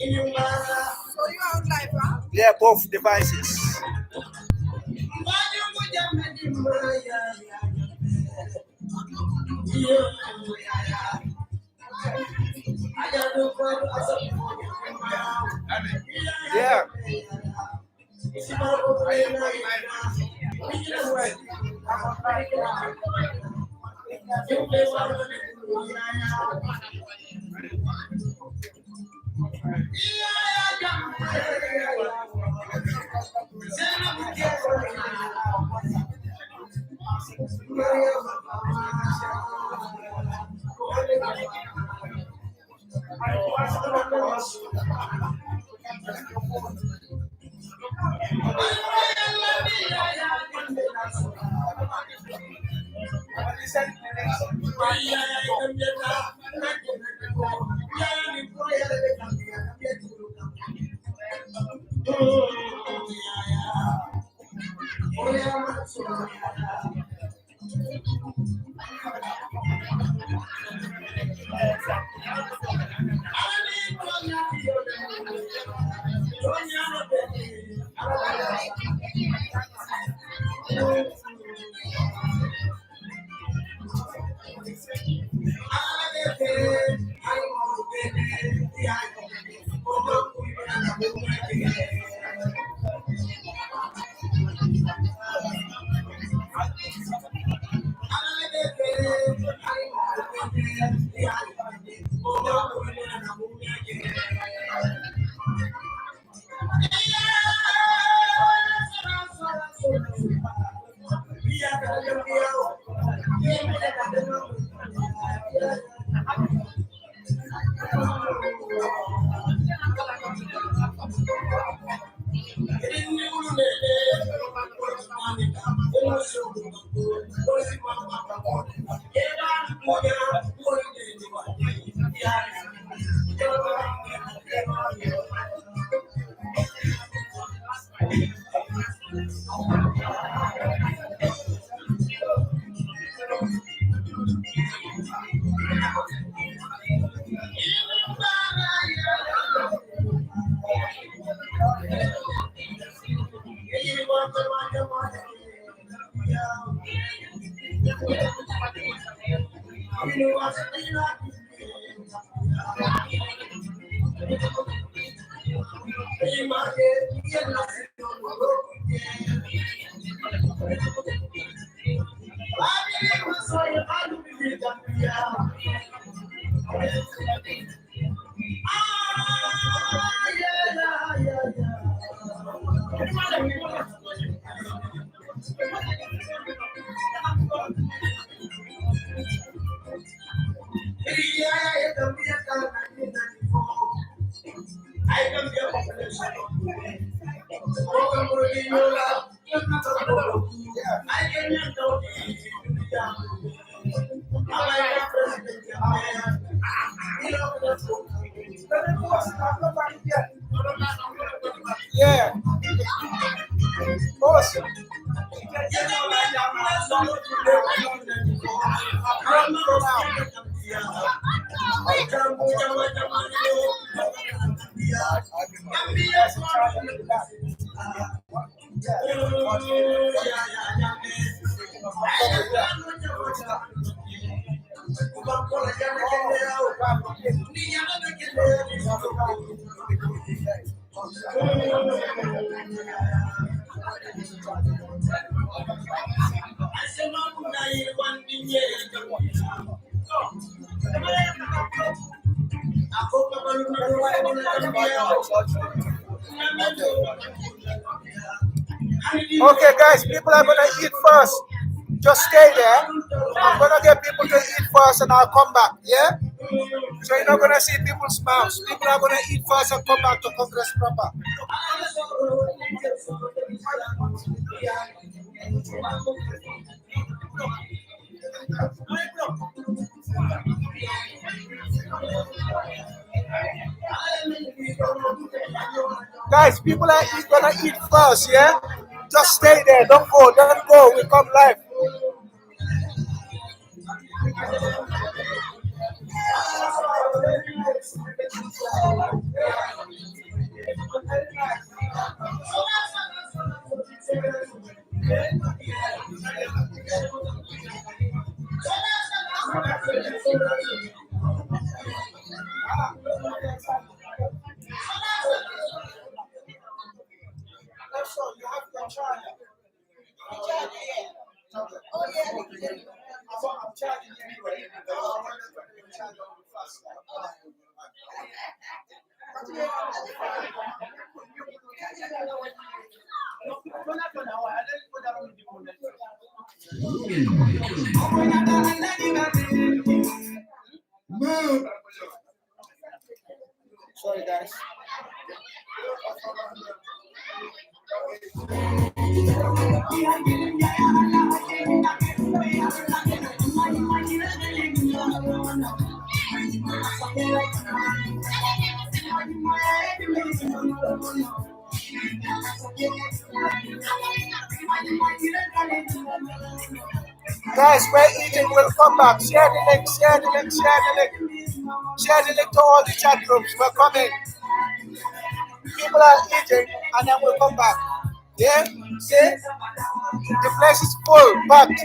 you are on live, huh? Yeah, both devices. Yeah. Yeah. Awesome. Okay, guys, people are gonna eat first. Just stay there. I'm gonna get people to eat first and I'll come back, yeah? So you're not gonna see people's mouths. People are gonna eat first and come back to Congress proper. Guys, people are gonna eat first, yeah? Just stay there, don't go, we come live. Sorry, guys. Guys, we're eating. We'll come back. Share the link. Share the link. Share the link. Share the link to all the chat groups. We're coming. People are eating, and then we'll come back. Yeah? See? The place is full, packed.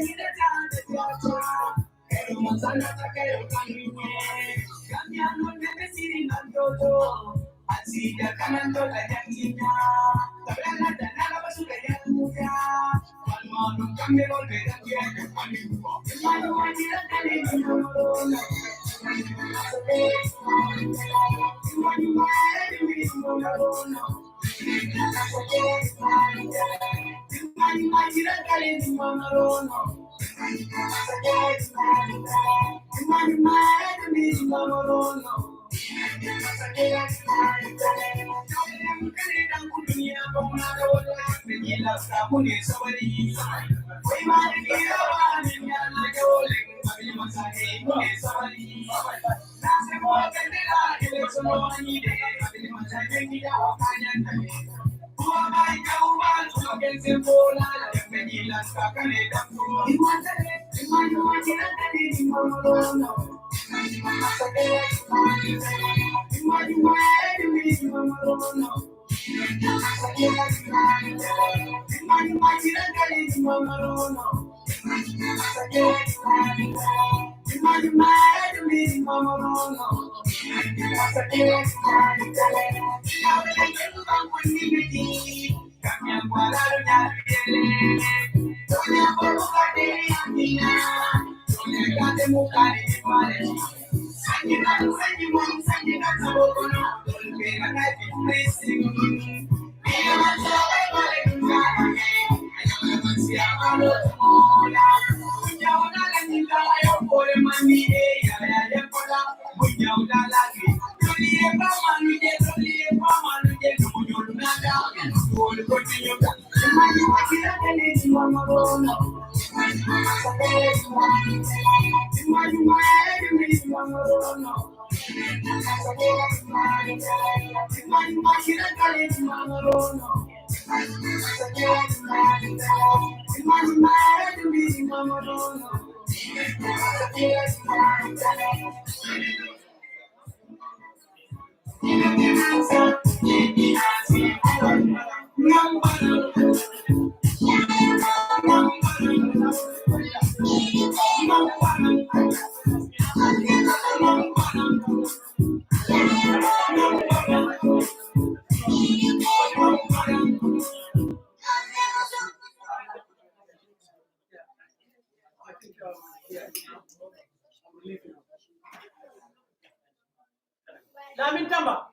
Namin tamba.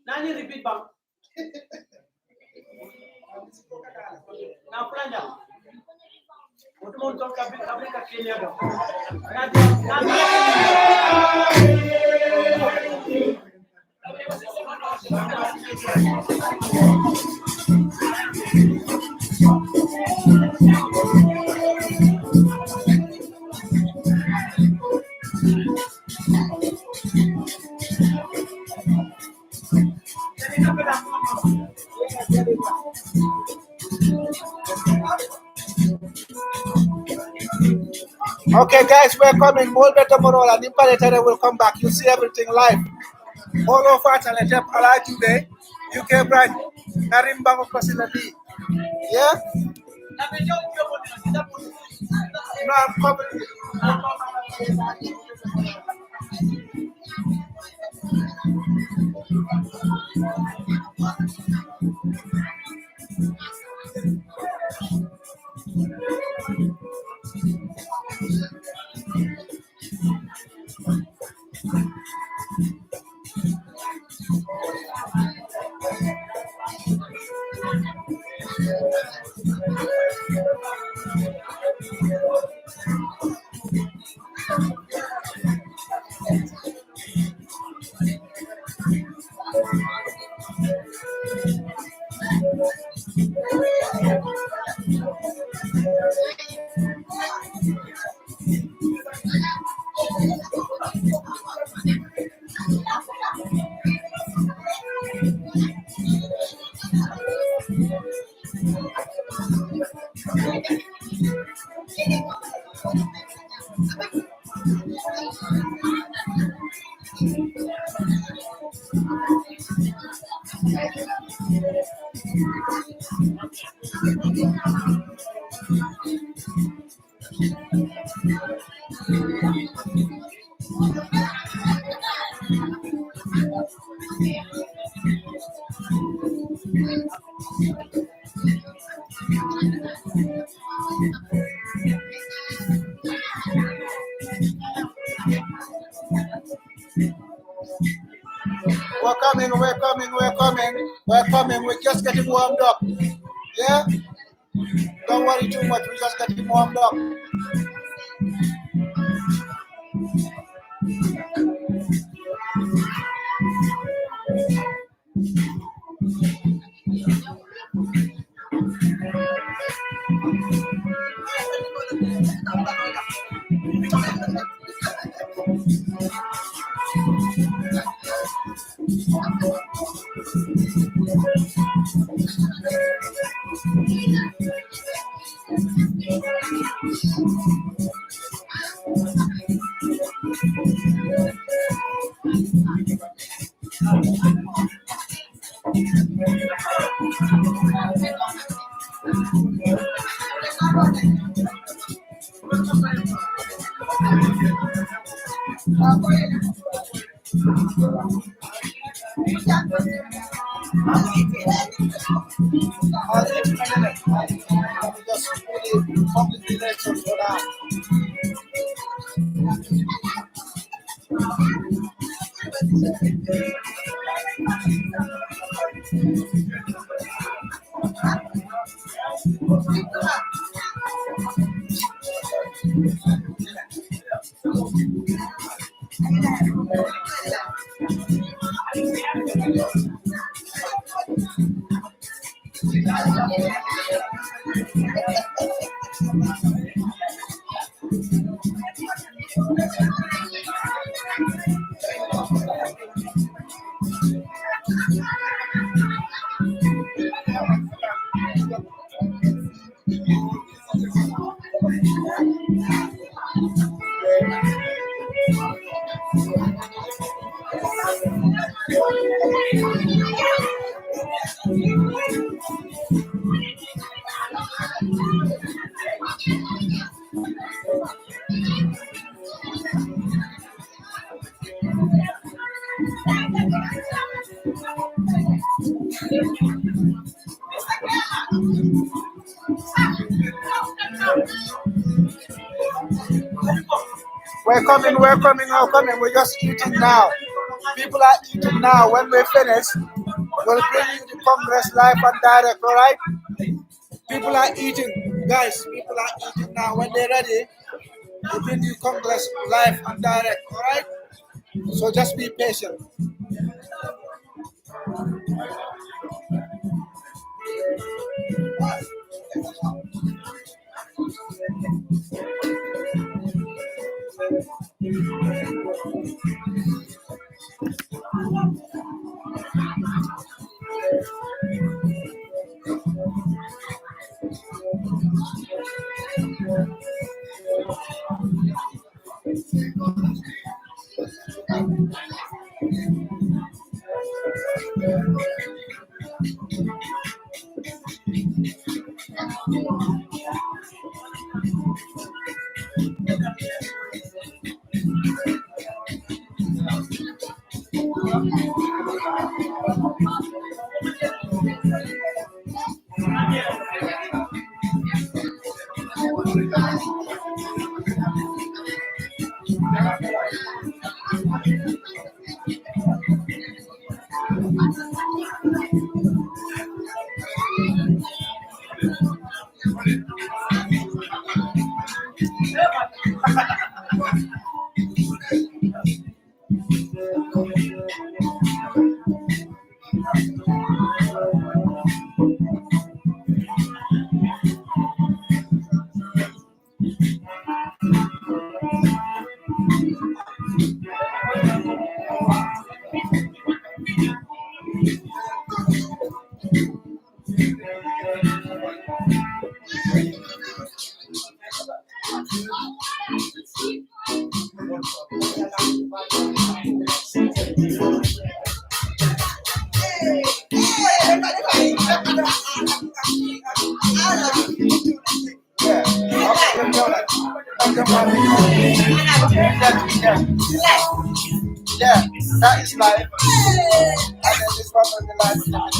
Nani repeat bang. Na planja. Utmo to kabin ka Kenya do. Okay, guys, we're coming. More better tomorrow, and Imperator will come back. You see everything live. All of us, and I alive today. UK branch, Narimba Facility. Yeah? No, I'm coming. We're coming, we're coming, we're coming, we're coming. We're just getting warmed up. Yeah? Don't worry too much. We're just getting warmed up. We're coming, we're coming, we're coming. We're just eating now. People are eating now. When we finish, we'll bring you the Congress live and direct, all right? People are eating. Guys, people are eating now. When they're ready, we'll bring you Congress live and direct, all right? So just be patient. Yeah, that is live. And then this one will be live.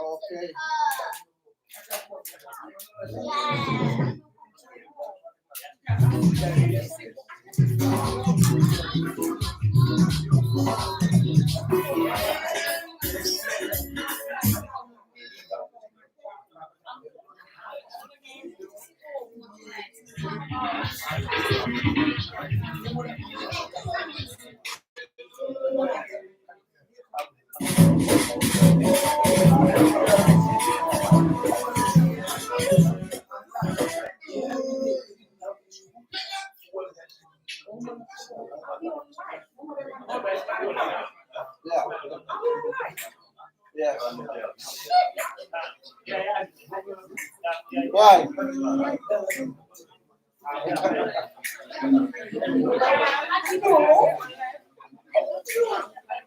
Okay. Yeah. Why?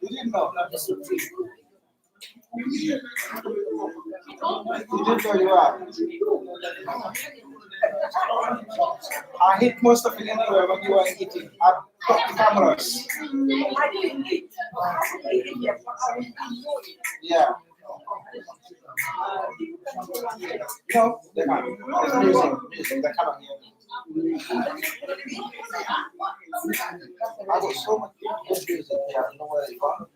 You didn't know. You didn't know you are. I hit most of it anyway when you were eating. I got the cameras. Yeah. No, they can't. It's music. They cannot hear me. I got so much good music here. I don't know where it's gone.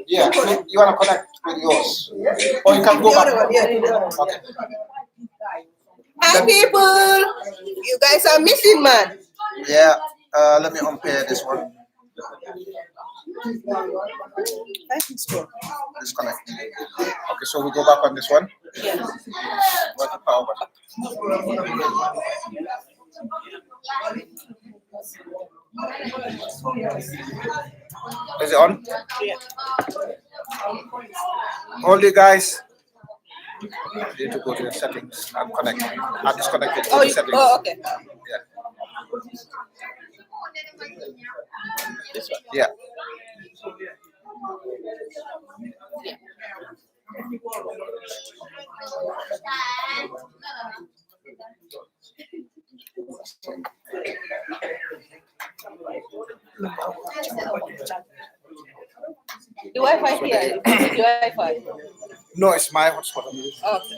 Yeah, you want to connect with yours? Or you can go back. Okay. Hi people! You guys are missing, man. Yeah, let me unpair this one. Disconnect. Okay, so we go back on this one. What the power button? Is it on? Yeah. Hold it, guys. You need to go to the settings and connect. I'm disconnected to the settings. Oh, okay. Yeah. This one. Yeah. The Wi-Fi here. The Wi-Fi. No, it's my hotspot. Okay.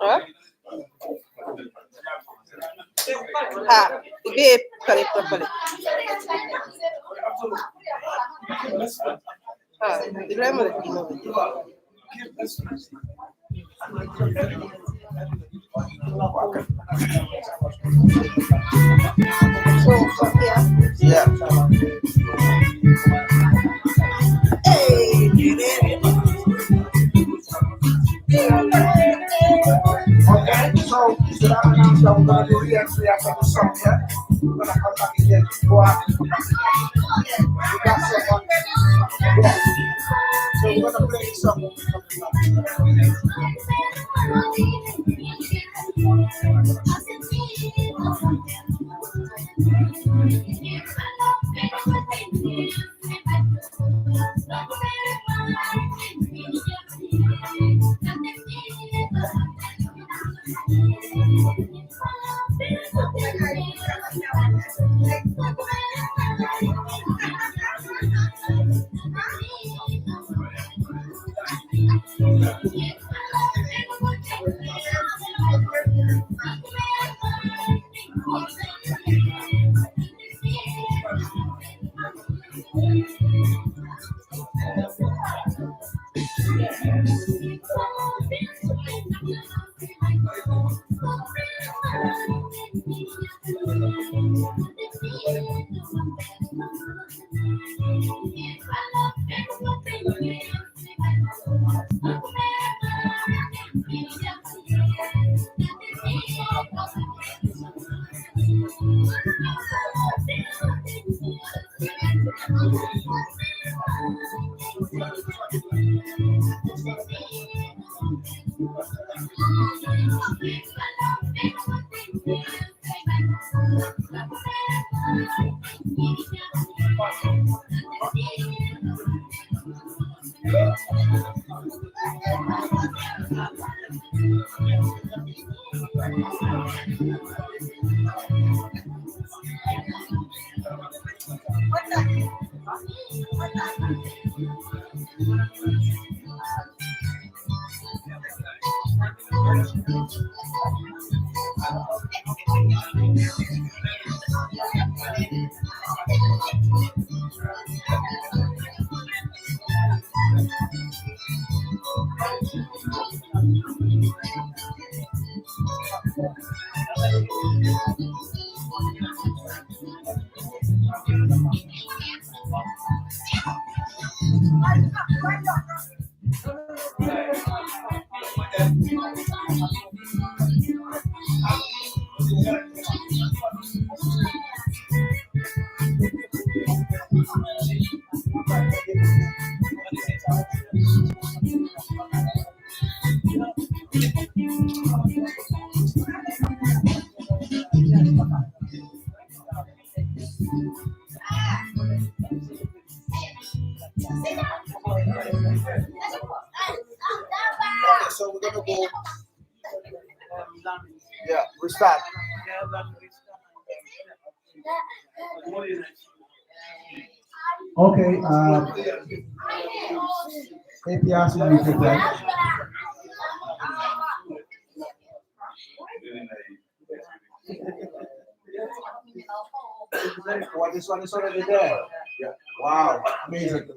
Huh? Ah, babe, correct properly. Ah, the grammar is Yeah. Okay, so should I announce that we're going to do re-entry after the song, yeah? We're going to come back again. Go out. We got someone. So we're gonna play this song. Okay, so we're gonna go. Yeah, we start. Okay, APRC UK branch. Well, this one is already there. Yeah. Wow, amazing.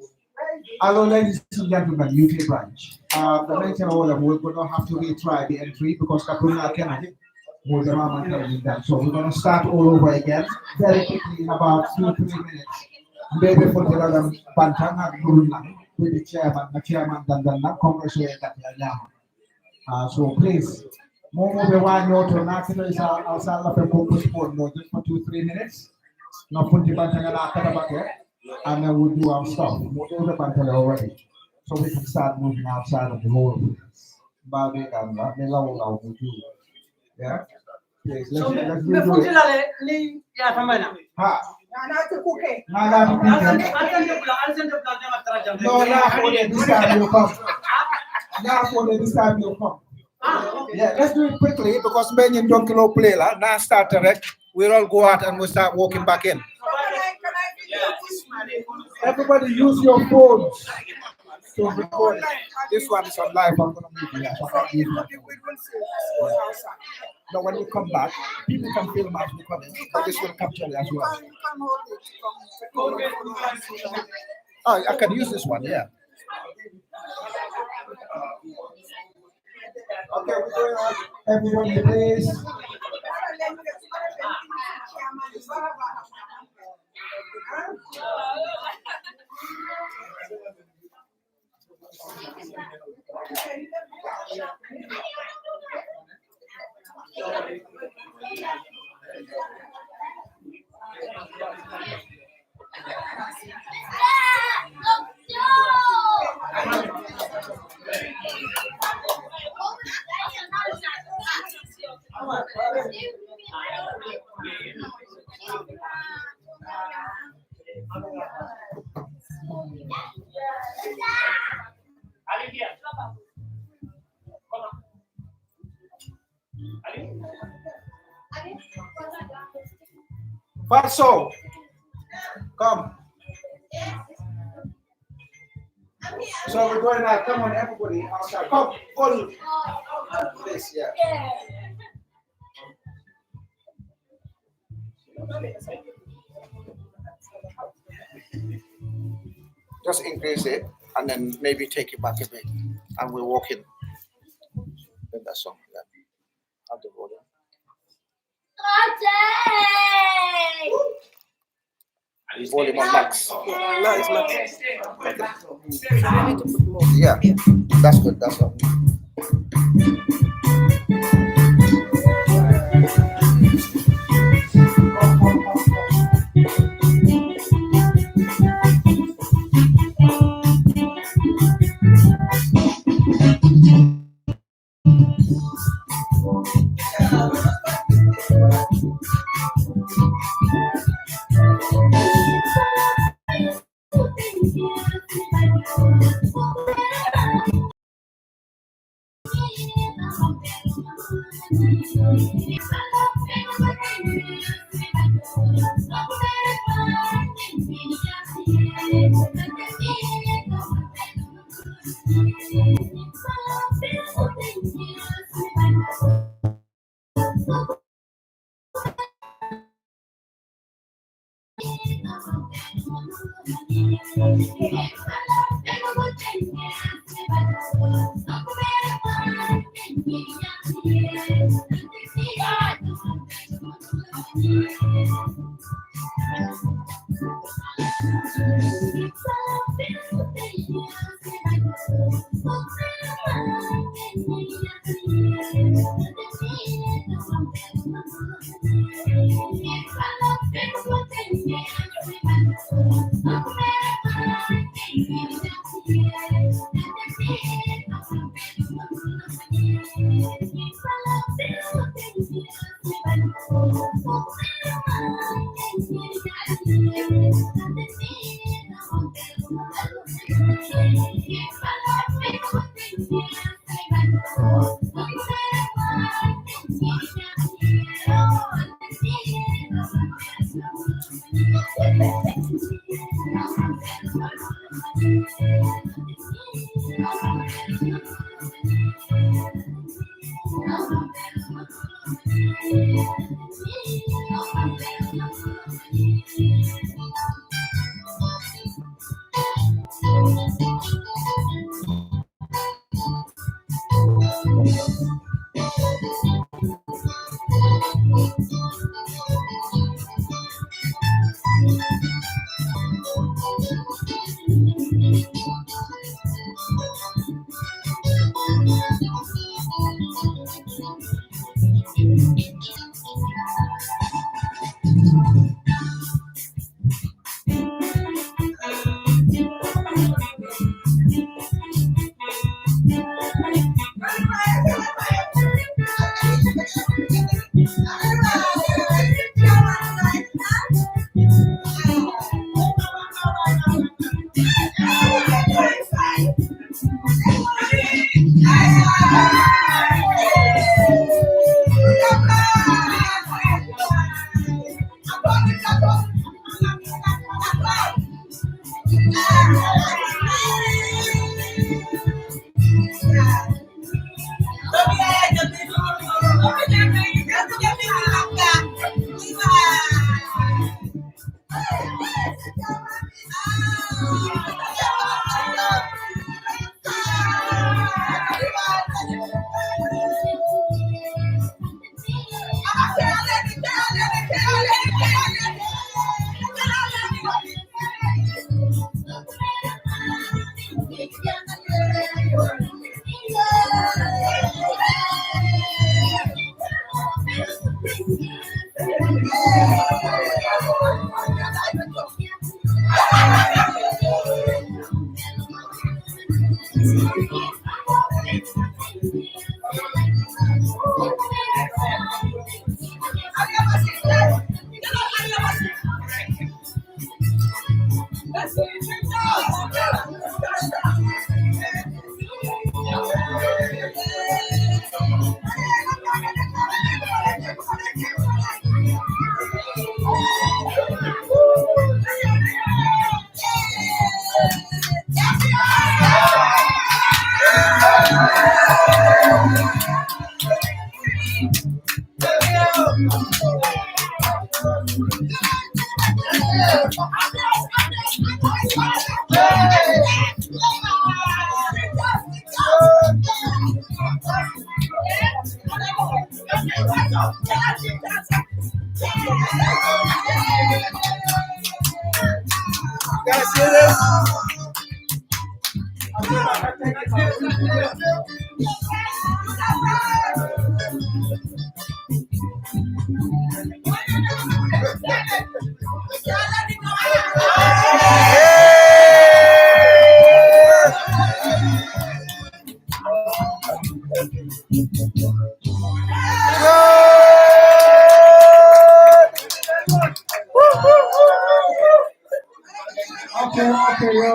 Hello, ladies and gentlemen, UK branch. The mention all of we're going to have to retry the entry because Kapuna Kennedy was the Raman telling them. So we're going to start all over again very quickly in about 2-3 minutes. Maybe for the other Bantana with the chairman, then Congressional. So please, more the one note to national is outside of the postpone no just for 2-3 minutes. Now put the Bantana and then we'll do our stuff. We'll do the Bantana already. So we can start moving outside of the whole Bobby and Melaw will do. Yeah. Please, let's do it. Ha. No, now for this time you'll come. Now for this time you'll come. Yeah, let's do it quickly because many don't know play la. Now start direct. We'll all go out and we'll start walking back in. Everybody use your phones. So record. This one is on live. I'm gonna move it. Now when we come back, people can film as we come in, but this will capture it as well. Oh, I can use this one, yeah. Okay, we're going on. Everybody, please. Ali here. Come on. Ali. Fatso, come. So we're going now. Come on, everybody outside. Come, all this, yeah. Just increase it and then maybe take it back a bit, and we're walking. Then that song. Yeah. Have the volume. Volume on max. No, it's max. Yeah, that's good. That's all.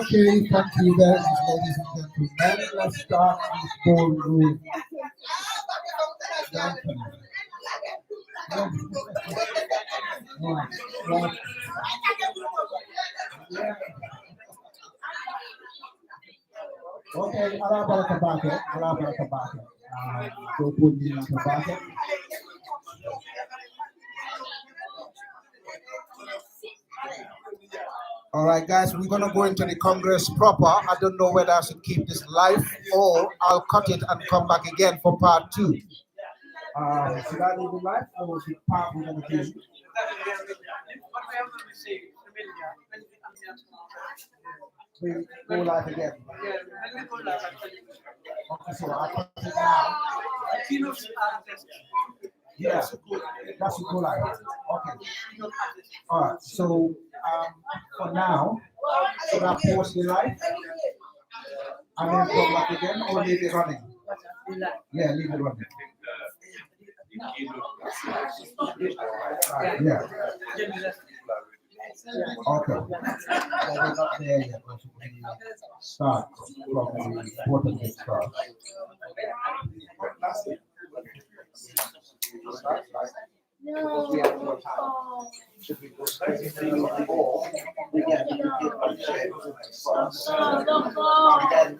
Okay. Thank you very much, ladies and gentlemen. Let's start this ballroom. Thank you. Right. Okay, Alabama Kabake. Go put me on Kabake. All right, guys, we're gonna go into the Congress proper. I don't know whether I should keep this live or I'll cut it and come back again for part 2. Should I leave it live or should part we're gonna do? We go live again. Okay, so I'll cut it now. Yeah, that's a cool idea. Okay. All right. So for now, should I pause the live and then come back again, or leave it running? Yeah, leave it running. Yeah. Okay. So we're not there yet. We start from the important bit first. No. We have more time. Should we go straight into the ball? We get to the shape first. Don't go. And then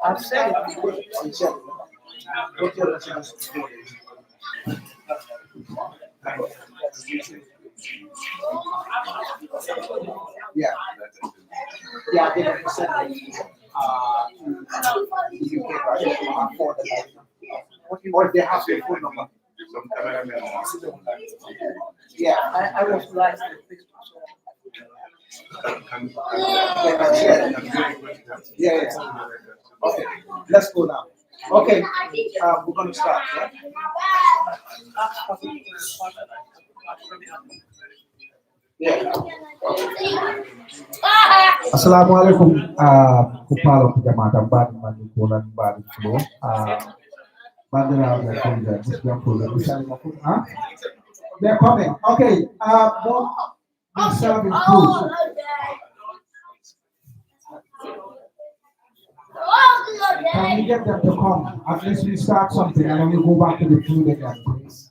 I've said it. yeah, I think I said UK, right? Or they have their phone number. Yeah, I was like, yeah. Okay, let's go now. Okay, we're gonna start. Yeah. Assalamualaikum, kupalo pijamata bad manikulan bad flow. Bandera from the Muslim food. They're coming. Okay, more serving food. Can we get them to come? At least we start something and then we go back to the food again, please.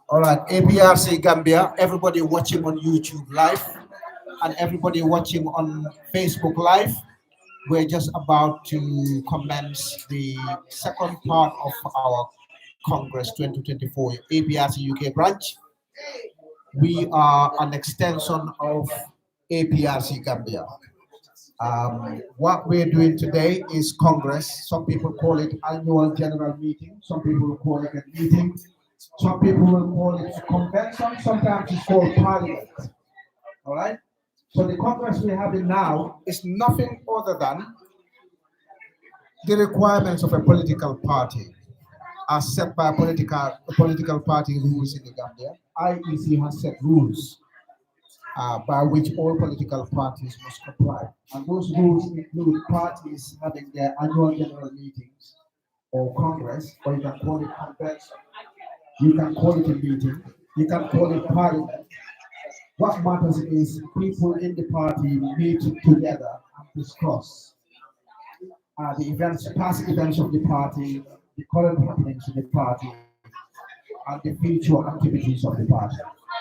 All right, APRC Gambia, everybody watching on YouTube live and everybody watching on Facebook live. We're just about to commence the second part of our Congress 2024 APRC UK branch. We are an extension of APRC Gambia. What we're doing today is Congress. Some people call it annual general meeting. Some people will call it a meeting. Some people will call it a convention. Sometimes it's called parliament. All right? So the Congress we're having now is nothing other than the requirements of a political party as set by political party rules in the Gambia. IEC has set rules by which all political parties must comply. And those rules include parties having their annual general meetings or Congress, or you can call it convention. You can call it a meeting. You can call it parliament. What matters is people in the party meet together and discuss the events, past events of the party, the current happenings in the party, and the future activities of the party.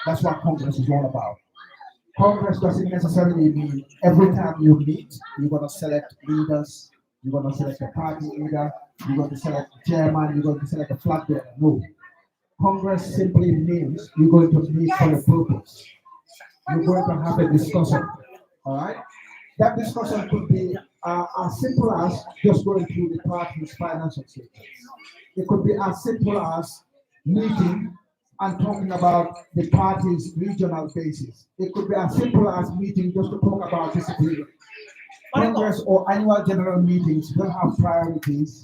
That's what Congress is all about. Congress doesn't necessarily mean every time you meet, you're going to select leaders, you're going to select a party leader, you're going to select a chairman, you're going to select a flag bearer. No. Congress simply means you're going to meet for a purpose. You're going to have a discussion. All right? That discussion could be as simple as just going through the party's financial statements. It could be as simple as meeting and talking about the party's regional basis. It could be as simple as meeting just to talk about discipline. Congress or annual general meetings will have priorities,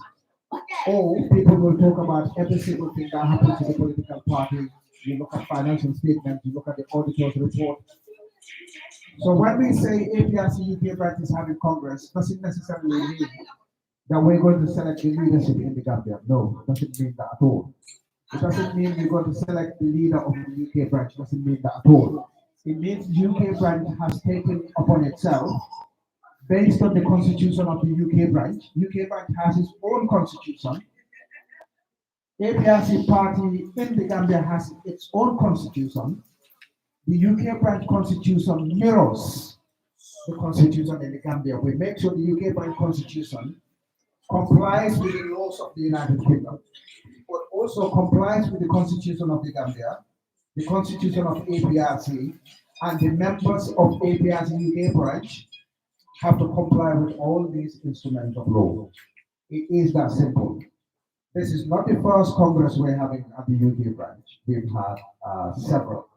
or people will talk about every single thing that happens in the political party. You look at financial statements, you look at the auditor's report. So when we say APRC UK branch is having Congress, doesn't necessarily mean that we're going to select the leadership in the Gambia. No, it doesn't mean that at all. It doesn't mean we're going to select the leader of the UK branch. It doesn't mean that at all. It means UK branch has taken upon itself, based on the constitution of the UK branch. UK branch has its own constitution. APRC party in the Gambia has its own constitution. The UK branch constitution mirrors the constitution in the Gambia. We make sure the UK branch constitution complies with the laws of the United Kingdom, but also complies with the constitution of the Gambia, the constitution of APRC, and the members of APRC UK branch have to comply with all these instruments of law. It is that simple. This is not the first Congress we're having at the UK branch. We've had several.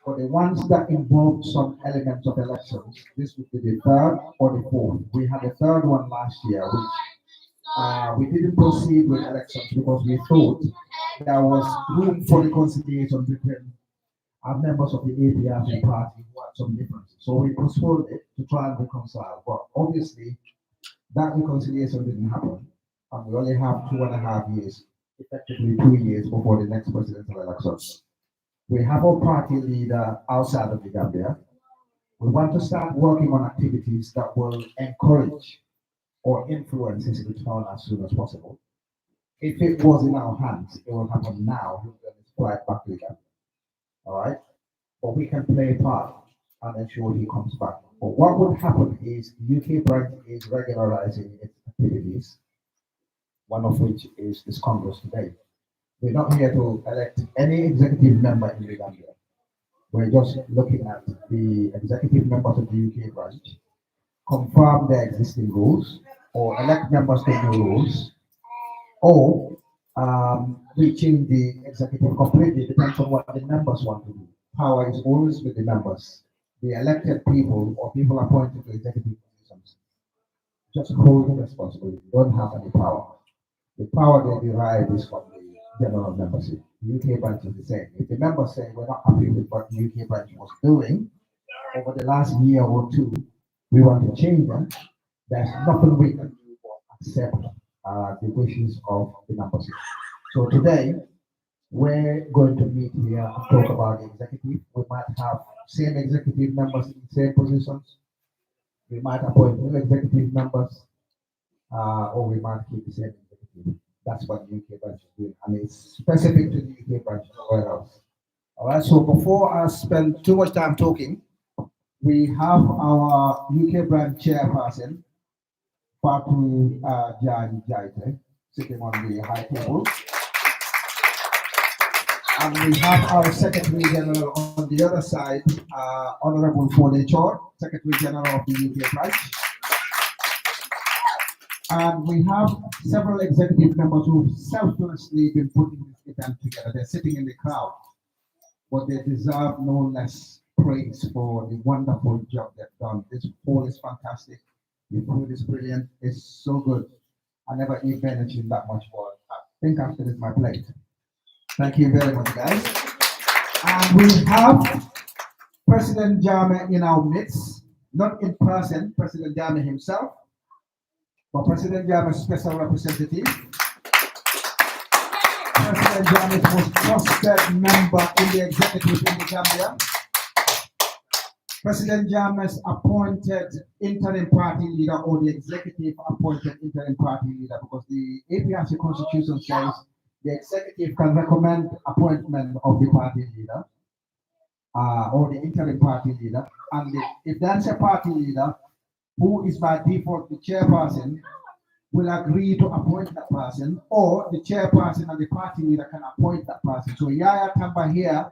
For the ones that involved some elements of elections, this would be the third or the fourth. We had a third one last year, which we didn't proceed with elections because we thought there was room for reconciliation between our members of the APRC party who had some differences. So we postponed it to try and reconcile. But obviously, that reconciliation didn't happen. And we only have 2.5 years, effectively 2 years before the next presidential elections. We have our party leader outside of the Gambia. We want to start working on activities that will encourage or influence his return as soon as possible. If it was in our hands, it will happen now. He'll get his flight back to the Gambia. All right? But we can play a part and ensure he comes back. But what would happen is the UK branch is regularizing its activities, one of which is this Congress today. We're not here to elect any executive member in the Gambia. We're just looking at the executive members of the UK branch, confirm their existing rules, or elect members to new rules, or we change the executive completely. Depends on what the members want to do. Power is always with the members. The elected people or people appointed to executive positions just hold the responsibility, don't have any power. The power they derive is from the general membership. The UK branch is the same. If the members say we're not happy with what the UK branch was doing over the last year or two, we want to change them, there's nothing we can do but accept the wishes of the membership. So today, we're going to meet here and talk about the executive. We might have same executive members in the same positions. We might appoint new executive members, or we might keep the same executive. That's what the UK branch is doing, and it's specific to the UK branch, nowhere else. All right, so before I spend too much time talking, we have our UK branch chairperson, Fatu Jai Jaite, sitting on the high table. And we have our Secretary General on the other side, Honorable Fode Chor, Secretary General of the UK branch. And we have several executive members who've selflessly been putting this event together. They're sitting in the crowd, but they deserve no less praise for the wonderful job they've done. This poll is fantastic. The food is brilliant. It's so good. I never eat anything that much more. I think I've finished my plate. Thank you very much, guys. And we have President Jame in our midst, not in person, President Jame himself, but President Jame's special representative, President Jame's most trusted member in the executive in the Gambia, President Jame's appointed interim party leader, or the executive appointed interim party leader, because the APRC constitution says the executive can recommend appointment of the party leader, or the interim party leader, and if that's a party leader who is by default the chairperson, will agree to appoint that person, or the chairperson and the party leader can appoint that person. So Yaya Tamba here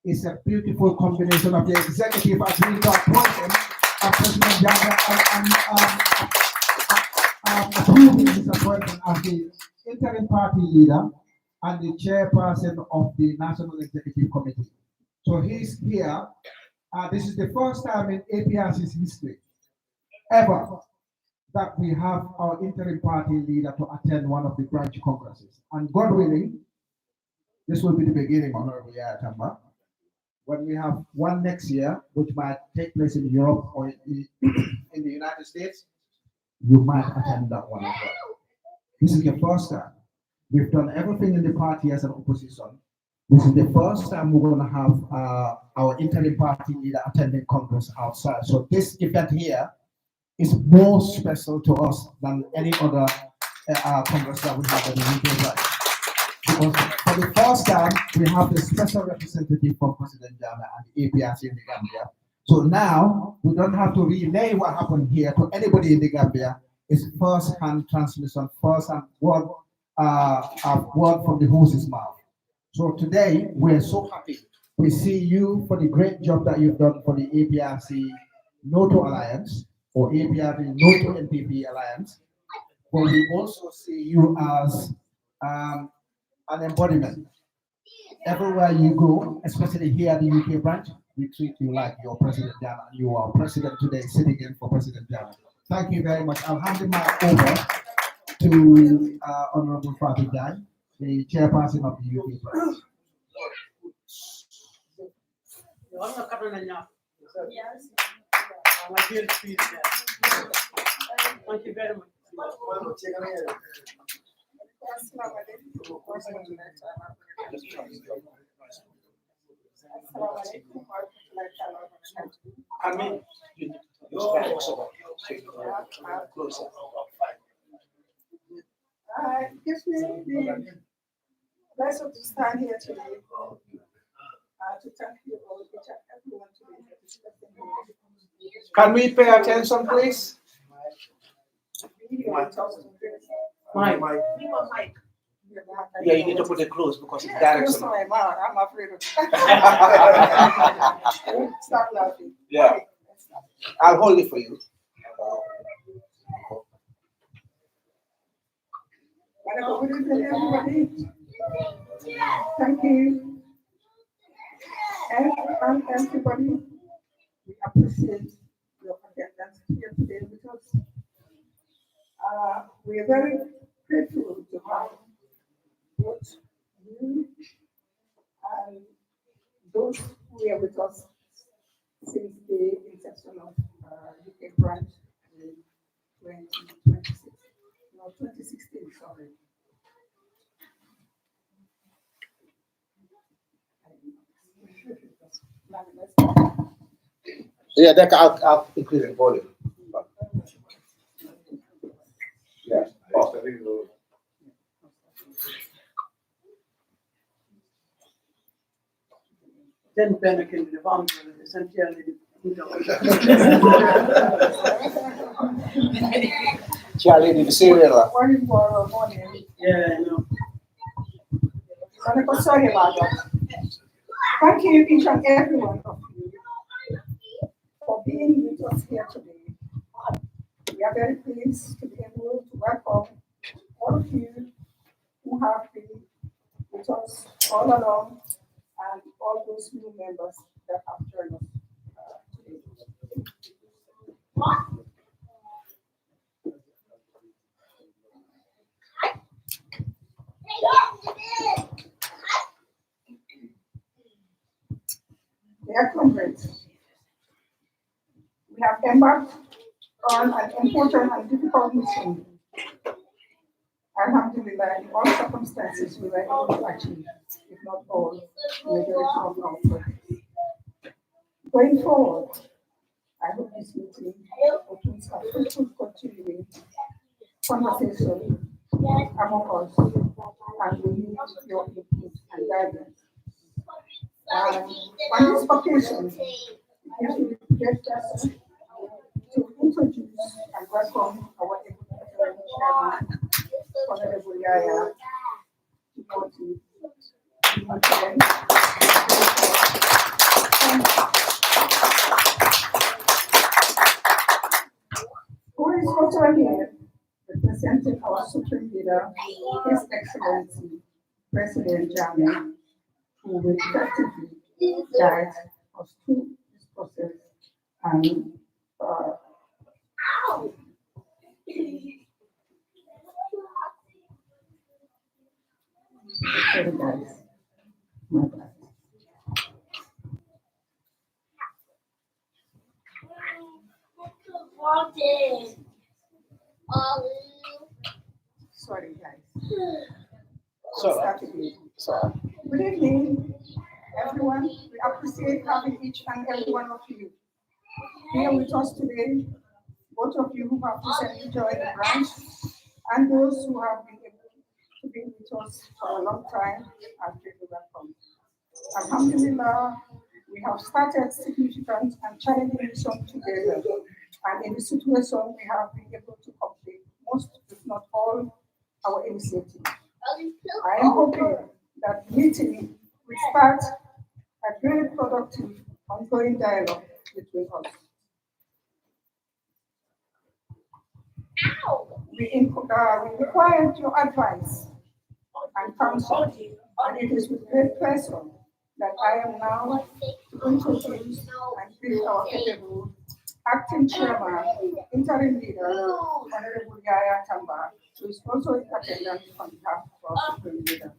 is a beautiful combination of the executive agreeing to appoint him, and President Janga and approving his appointment as the interim party leader and the chairperson of the National Executive Committee. So he's here. This is the first time in APRC's history ever that we have our interim party leader to attend one of the branch congresses. And God willing, this will be the beginning, Honorable Yaya Tamba. When we have one next year, which might take place in Europe or in the United States, you might attend that one as well. This is the first time. We've done everything in the party as an opposition. This is the first time we're going to have our interim party leader attending Congress outside. So this event here is more special to us than any other Congress that we have in the UK branch. Because for the first time, we have the special representative from President Jama and the APRC in the Gambia. So now, we don't have to relay what happened here to anybody in the Gambia. It's first-hand transmission, first-hand word from the horse's mouth. So today, we're so happy. We see you for the great job that you've done for the APRC NATO Alliance, or APRC NATO NPP Alliance. But we also see you as an embodiment. Everywhere you go, especially here at the UK branch, we treat you like you're President Jama. You are president today, sitting in for President Jama. Thank you very much. I'll hand the mic over to Honorable Fatih Jai, the chairperson of the UK branch. Yes. Thank you very much. It gives me the pleasure to stand here today to thank you all, each and everyone today. Can we pay attention, please? Mike. Yeah, you need to put it close because it's directional. I'm afraid of Stop laughing. Yeah. I'll hold it for you. Good evening, everybody. Thank you. And everybody, we appreciate your attendance here today with us. We are very grateful to have both you and those who are with us since the inception of UK branch in 2016, sorry. Yeah, I'll increase the volume. Then Ben can be the bomb, essentially. Charlie, the cereal. Morning, for morning. Yeah, I know. I'm sorry about that. Thank you, each and every one of you, for being with us here today. We are very pleased to be able to welcome all of you who have been with us all along and all those new members that have joined us today. Dear comrades, we have embarked on an important and difficult mission. Alhamdulillah, in all circumstances, we were able to achieve, if not all, the majority of our projects. Going forward, I hope this meeting opens a fruitful continuing conversation among us, and we need your input and guidance. On this occasion, it gives me great pleasure to introduce and welcome our Executive Chairman, Honorable Yaya, who is also here representing our Supreme Leader, His Excellency President Jammeh, who will effectively guide us through this process and sorry guys, my bad. Sorry guys. Sorry. Good evening, everyone. We appreciate having each and every one of you here with us today, both of you who have recently joined the branch and those who have been able to be with us for a long time and really welcome. Alhamdulillah, we have started significant and challenging mission together, and in this situation, we have been able to complete most, if not all, our initiatives. I am hoping that meeting will start a very productive, ongoing dialogue between us. We require your advice and counsel, and it is with great pleasure that I am now to introduce and greet our capable acting chairman, interim leader, Honorable Yaya Tamba, who is also in attendance on behalf of our Supreme Leader.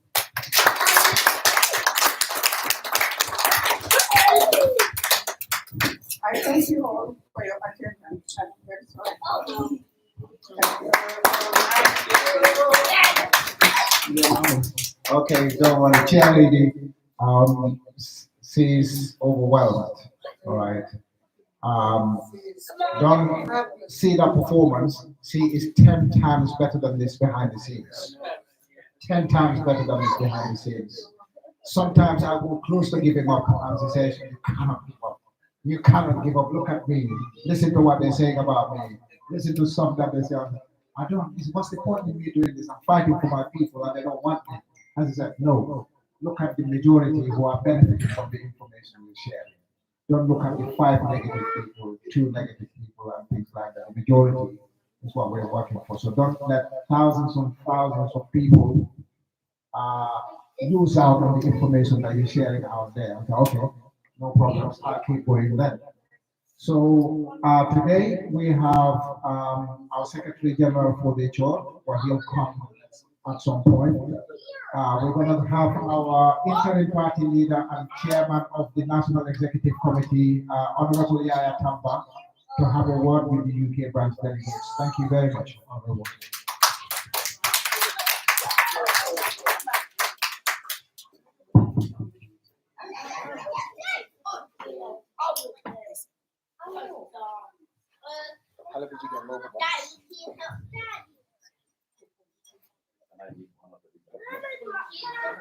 I thank you all for your attendance and very sorry. Okay, don't worry. Cheerleading she's overwhelmed. All right. Don't see the performance. She is 10 times better than this behind the scenes. 10 times better than this behind the scenes. Sometimes I go close to giving up, and she says, "You cannot give up. You cannot give up. Look at me. Listen to what they're saying about me. Listen to something that they say. I don't. What's the point in me doing this? I'm fighting for my people, and they don't want me." As I said, no. Look at the majority who are benefiting from the information we share. Don't look at the 5 negative people, 2 negative people, and things like that. The majority is what we're working for. So don't let thousands and thousands of people lose out on the information that you're sharing out there. Okay, no problems. I'll keep going then. So today we have our Secretary General for the HR, where he'll come at some point. We're going to have our interim party leader and chairman of the National Executive Committee, Honorable Yaya Tamba, to have a word with the UK branch delegates. Thank you very much, Honorable.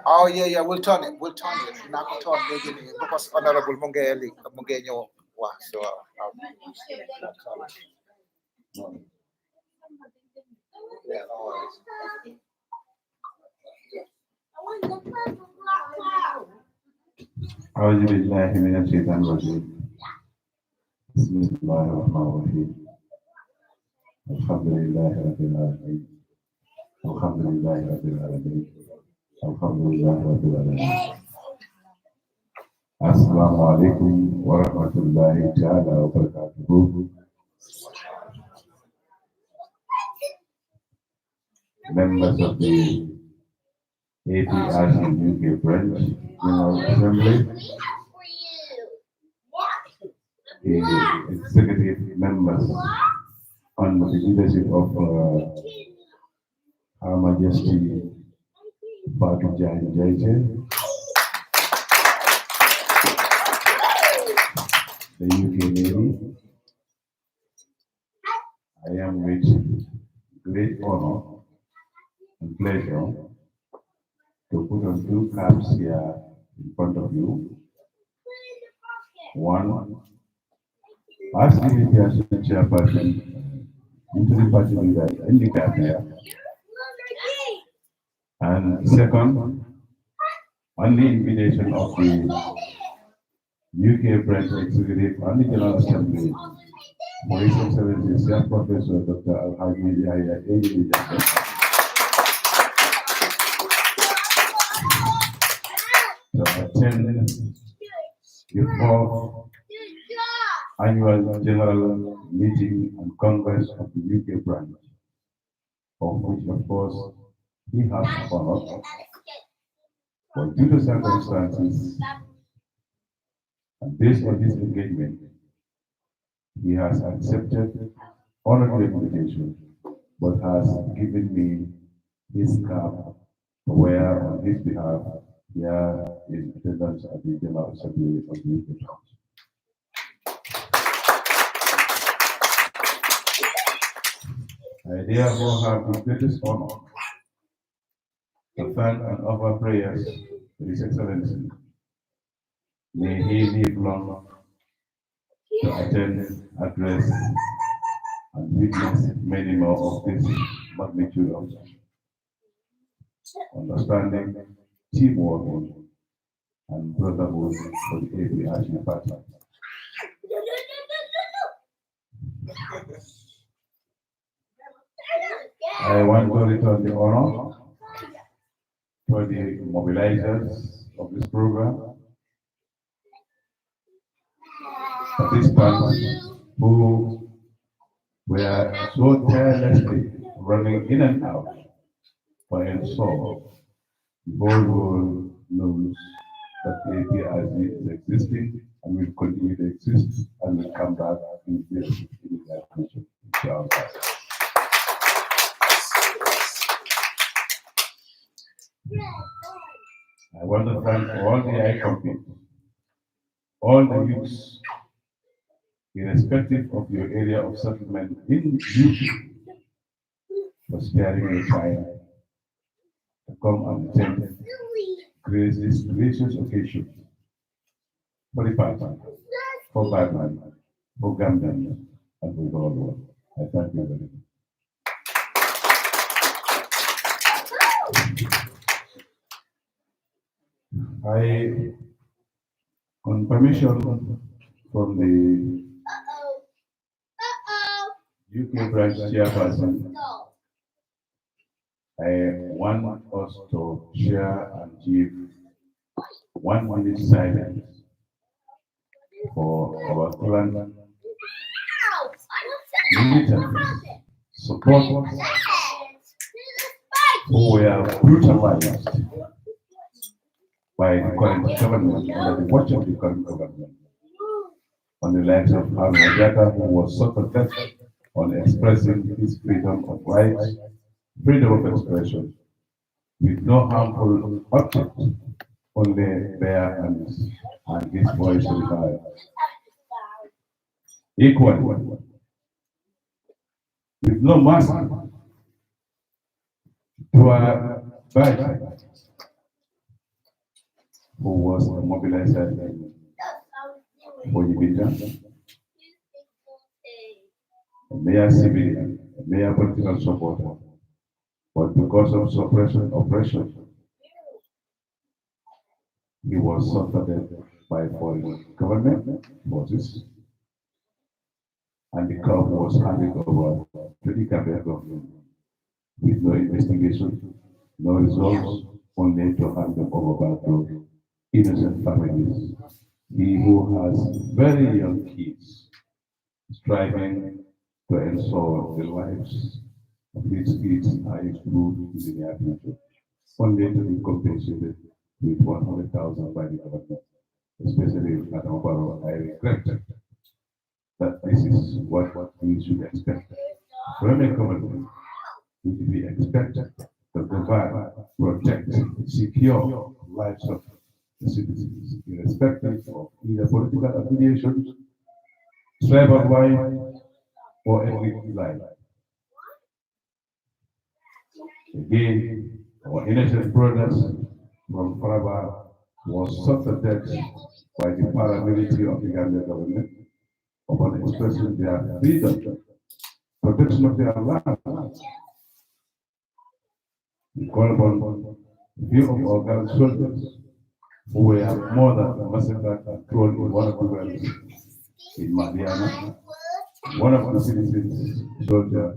Oh yeah, we'll turn it. Not to turn maybe because Honorable Mungenyo was so. Yeah, no worries. أعوذ بالله من الشيطان الرجيم بسم الله الرحمن الرحيم الحمد لله رب العالمين الحمد لله رب العالمين الحمد لله رب العالمين السلام عليكم ورحمة الله تعالى وبركاته. Members of the APRC UK branch General Assembly, the executive members under the leadership of Her Majesty Batu Jain Jaije, the UK Navy. I am with great honor and pleasure to put on two caps here in front of you. One, as the APRC chairperson, into the party leader in the Gambia. And second, on the invitation of the UK branch executive and the General Assembly, for His Excellency Sir Professor Dr. Alhaji Yahya Ejiri to attend the fourth annual general meeting and congress of the UK branch, of which of course he has followed. But due to circumstances and based on his engagement, he has accepted honorable invitation, but has given me his cap to wear on his behalf here in attendance at the General Assembly of the UK branch. I therefore have the greatest honor to thank and offer prayers to His Excellency. May he live long to attend, address, and witness many more of this magnitude of understanding, teamwork, and brotherhood for the APRC party. I want to return the honor to the mobilizers of this program, participants who were so tirelessly running in and out for ensure the whole world knows that the APRC is existing and will continue to exist and will come back in this future. I want to thank all the icon people, all the youths, irrespective of your area of settlement in UK, for sparing your time to come and attend this gracious occasion for the party, for Batman, for Gambia, and for the whole world. I thank you very much. On permission from the UK branch chairperson, I want us to share and give 1 minute silence for our clan militants, supporters who were brutalized by the current government, under the watch of the current government, on the likes of Haruna, who was so protected on expressing his freedom of rights, freedom of expression, with no harmful object, only bare hands and his voice revived. Equally, with no mercy to our right who was a mobilizer for the a mere civilian, a mere political supporter, but because of oppression, he was supported by foreign government forces, and the crowd was handed over to the Gambia government with no investigation, no results, only to hand them over back to innocent families. He who has very young kids striving to ensure the lives of his kids are improved in the near future, only to be compensated with 100,000 by the government, especially in Adamabaro. I regret that this is what we should expect from a government. We expect to provide, protect, secure lives of the citizens, irrespective of either political affiliations, tribal line, or ethnic line. Again, our innocent brothers from Faraba was suffered death by the paramilitary of the Gambia government upon expressing their freedom, protection of their land. We call upon a few of our Ghanaian soldiers who were more than massacred and killed in one of the wells in Madiana, one of the citizens soldier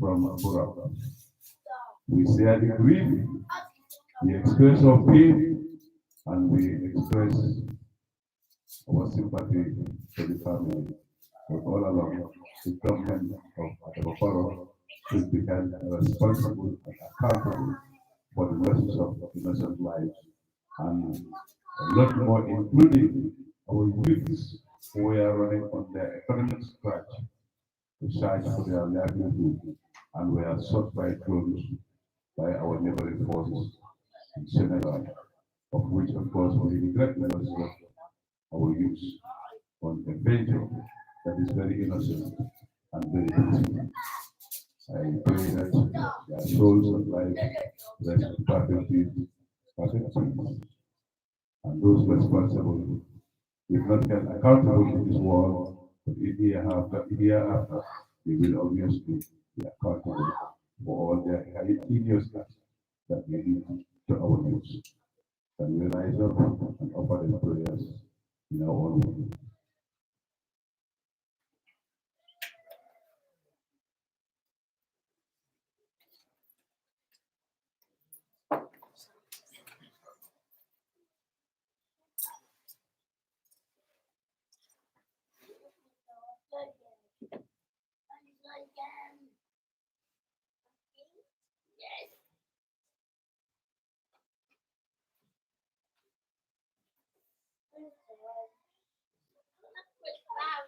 from Burma. We share the grief, we express our pain, and we express our sympathy for the family. But all along, the government of Adamabaro should be held responsible and accountable for the losses of innocent lives, and a lot more, including our youths who are running on their economic scratch to search for their livelihood and were shot by drones by our neighboring forces in Senegal, of which, of course, we regret the loss of our youth on a venture that is very innocent and very peaceful. I pray that their souls and lives rest in perfect peace, and those responsible, if not held accountable in this world, but in the hereafter, they will obviously be accountable for all their heinous acts that they did to our youth. Can we rise up and offer them prayers in our own way?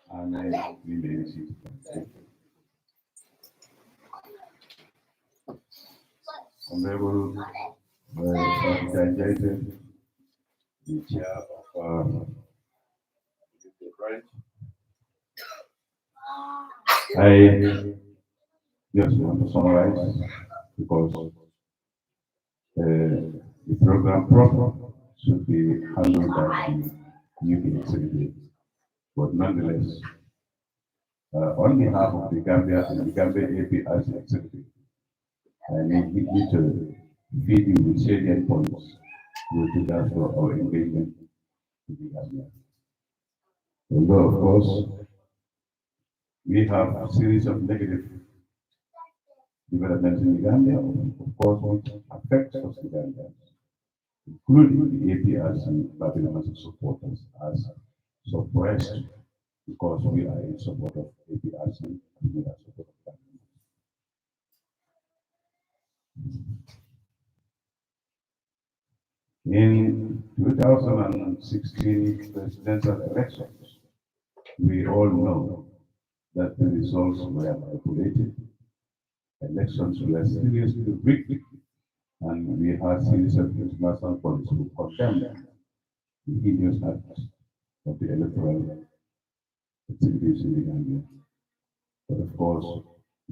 And I remain seated. Honorable Jajated, the chair of the branch. I just want to summarize because the program proper should be handled by the UK executive. But nonetheless, on behalf of the Gambia and the Gambia APRC executive, I need you to feed you with salient points with regards to our engagement with the Gambia. Although, of course, we have a series of negative developments in the Gambia, of course, which affects us the Gambia, including the APRC Babylon supporters as suppressed because we are in support of APRC and we are support of Babylon. In 2016 presidential elections, we all know that the results were manipulated, elections were seriously rigged, and we had series of international bodies who condemned the heinous acts of the electoral activities in the Gambia. But of course,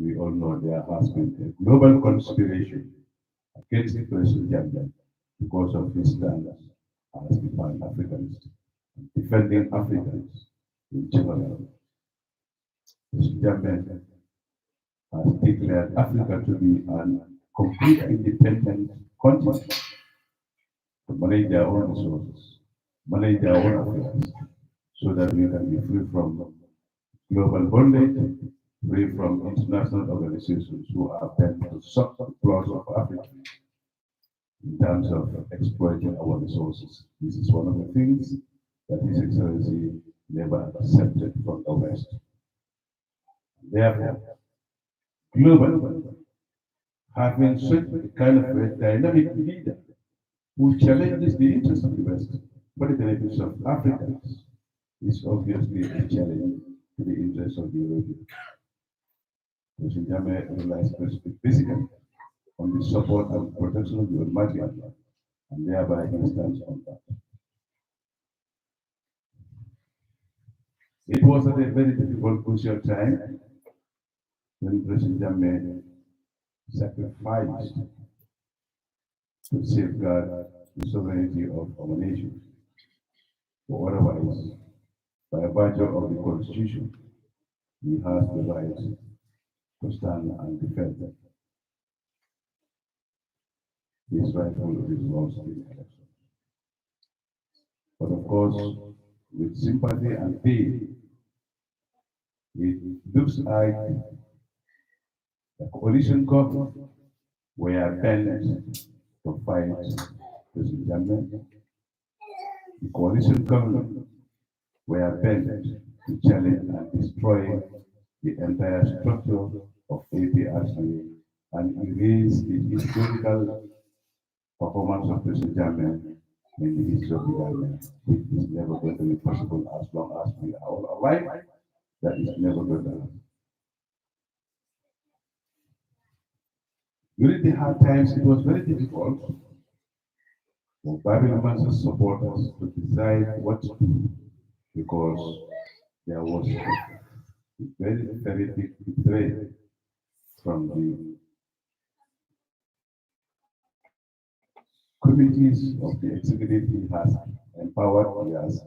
we all know there has been a global conspiration against President Gambia because of his standards as the Pan-Africanist, defending Africans in general. Mr. Jammeh has declared Africa to be an complete independent continent to manage their own resources, manage their own affairs, so that we can be free from global bondage, free from international organizations who are bent to suck the blood of Africa in terms of exploiting our resources. This is one of the things that His Excellency never accepted from the West. Therefore, globally, having such a kind of a dynamic leader who challenges the interests of the West for the benefits of Africans is obviously a challenge to the interests of the Europeans. President Jammeh relies basically on the support and protection of the Almighty Allah, and thereby he stands on that. It was at a very difficult, crucial time when President Jammeh sacrificed to safeguard the sovereignty of our nation. For otherwise, by virtue of the Constitution, he has the right to stand and defend his rightful results in the election. But of course, with sympathy and pain, it looks like the coalition government were bent to fight President Jammeh. The coalition government were bent to challenge and destroy the entire structure of APRC and erase the historical performance of President Jammeh in the history of the Gambia, which is never going to be possible as long as we are all alive. That is never going to happen. During the hard times, it was very difficult for Babylon's supporters to decide what to do because there was a very, very big threat from the committees of the executive. He has empowered, he has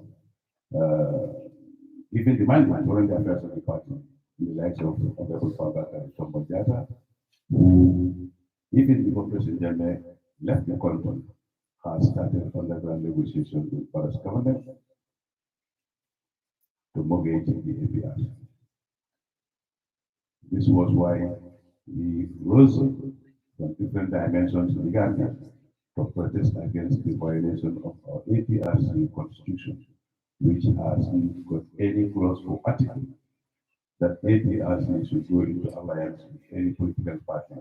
given the mandate to run the affairs of the party in the likes of Honorable Father Tombojata, who, even before President Jammeh left the country, has started underground negotiations with Paris government to mortgage the APRC. This was why we rose from different dimensions in the Gambia to protest against the violation of our APRC constitution, which hasn't got any clause or article that APRC should go into alliance with any political party,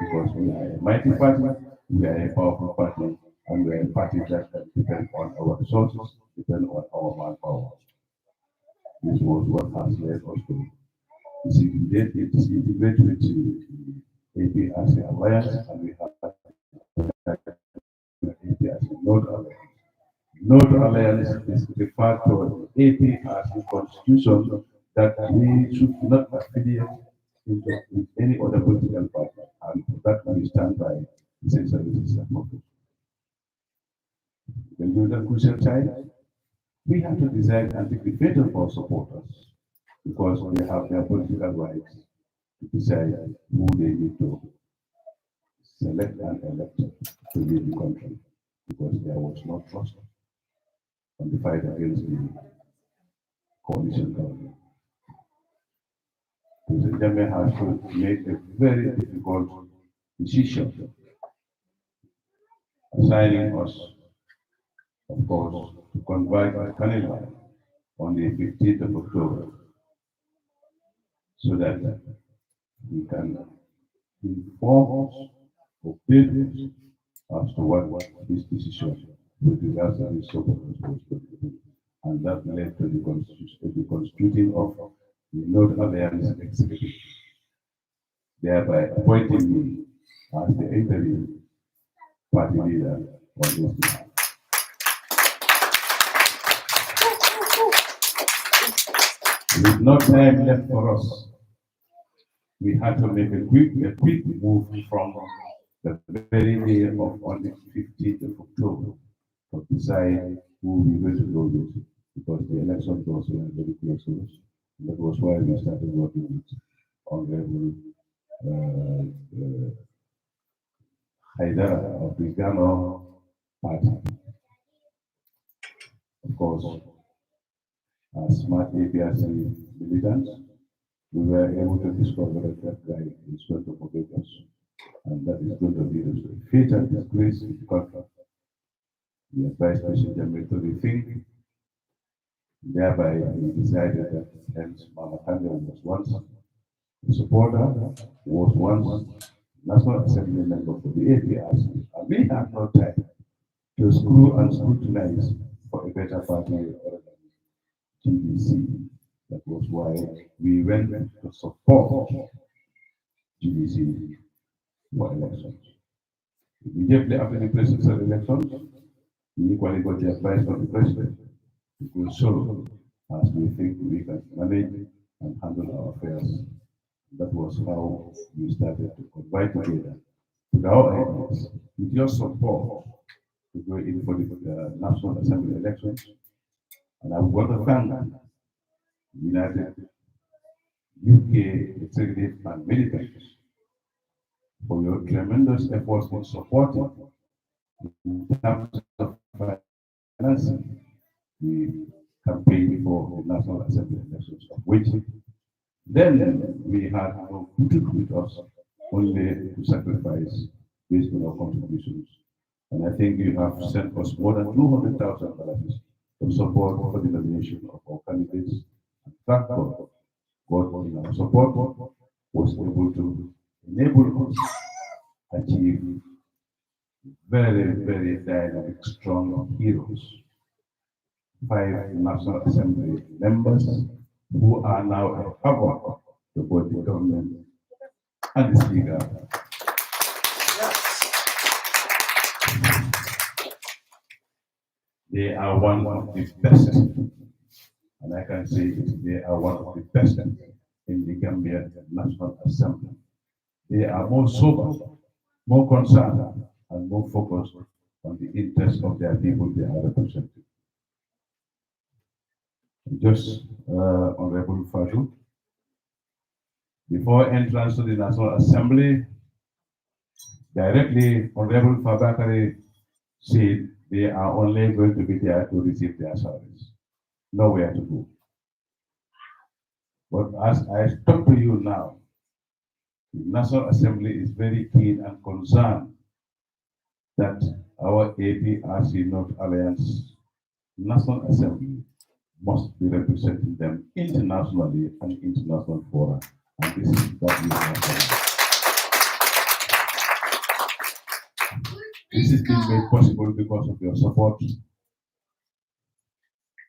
because we are a mighty party, we are a powerful party, and we are a party that can depend on our resources, depend on our manpower. This was what has led us to disintegrate with the APRC alliance, and we have the APRC North Alliance. North Alliance is referred to APRC constitution that we should not affiliate with any other political party, and that we stand by essentially support. When during that crucial time, we have to decide and take the fate of our supporters because they have their political rights to decide who they need to select and elect to lead the country, because there was no trust on the fight against the coalition government. President Jammeh has to make a very difficult decision, assigning us, of course, to convert the Canada on the 15th of October, so that we can inform us, update us as to what this decision with regards to the support responsibility. And that led to the constituting of the North Alliance Executive, thereby appointing me as the interim party leader on this behalf. With no time left for us, we had to make a quick move from the very day of on the 15th of October to decide who we're going to go with, because the election was very close to us. That was why we started working with Honorable Haidara of the Ghana party. Of course, as smart APRC militants, we were able to discover that that guy is going to forget us. And that is going to lead us to fatal disgrace in the country. We advised President Jammeh to rethink. Thereby, he decided that hence Mama Tanja was once a supporter, was once National Assembly member for the APRC. And we have no time to screw and scrutinize for a better party other than GDC. That was why we went to support GDC for elections. Immediately after the presidential elections, we equally got the advice from the president to go solo as we think we can manage and handle our affairs. That was how we started to combine together with our ideas, with your support to go in for the National Assembly elections. And I want to thank United UK executive and militants for your tremendous efforts in supporting in terms of financing the campaign for the National Assembly elections, of which then we had no good with us, only to sacrifice based on our contributions. And I think you have sent us more than $200,000 to support for the nomination of our candidates. And thank God, God in our support was able to enable us achieve very, very dynamic, strong heroes. 5 National Assembly members who are now a havoc to both the government and the speaker. They are one of the best, and I can say it, they are one of the best in the Gambia National Assembly. They are more sober, more concerned, and more focused on the interests of their people they are representing. Just Honorable Fadu, before entrance to the National Assembly, directly Honorable Fabakari said they are only going to be there to receive their salaries, nowhere to go. But as I talk to you now, the National Assembly is very keen and concerned that our APRC North Alliance National Assembly must be representing them internationally and international fora. And this is that we have done. This is being made possible because of your support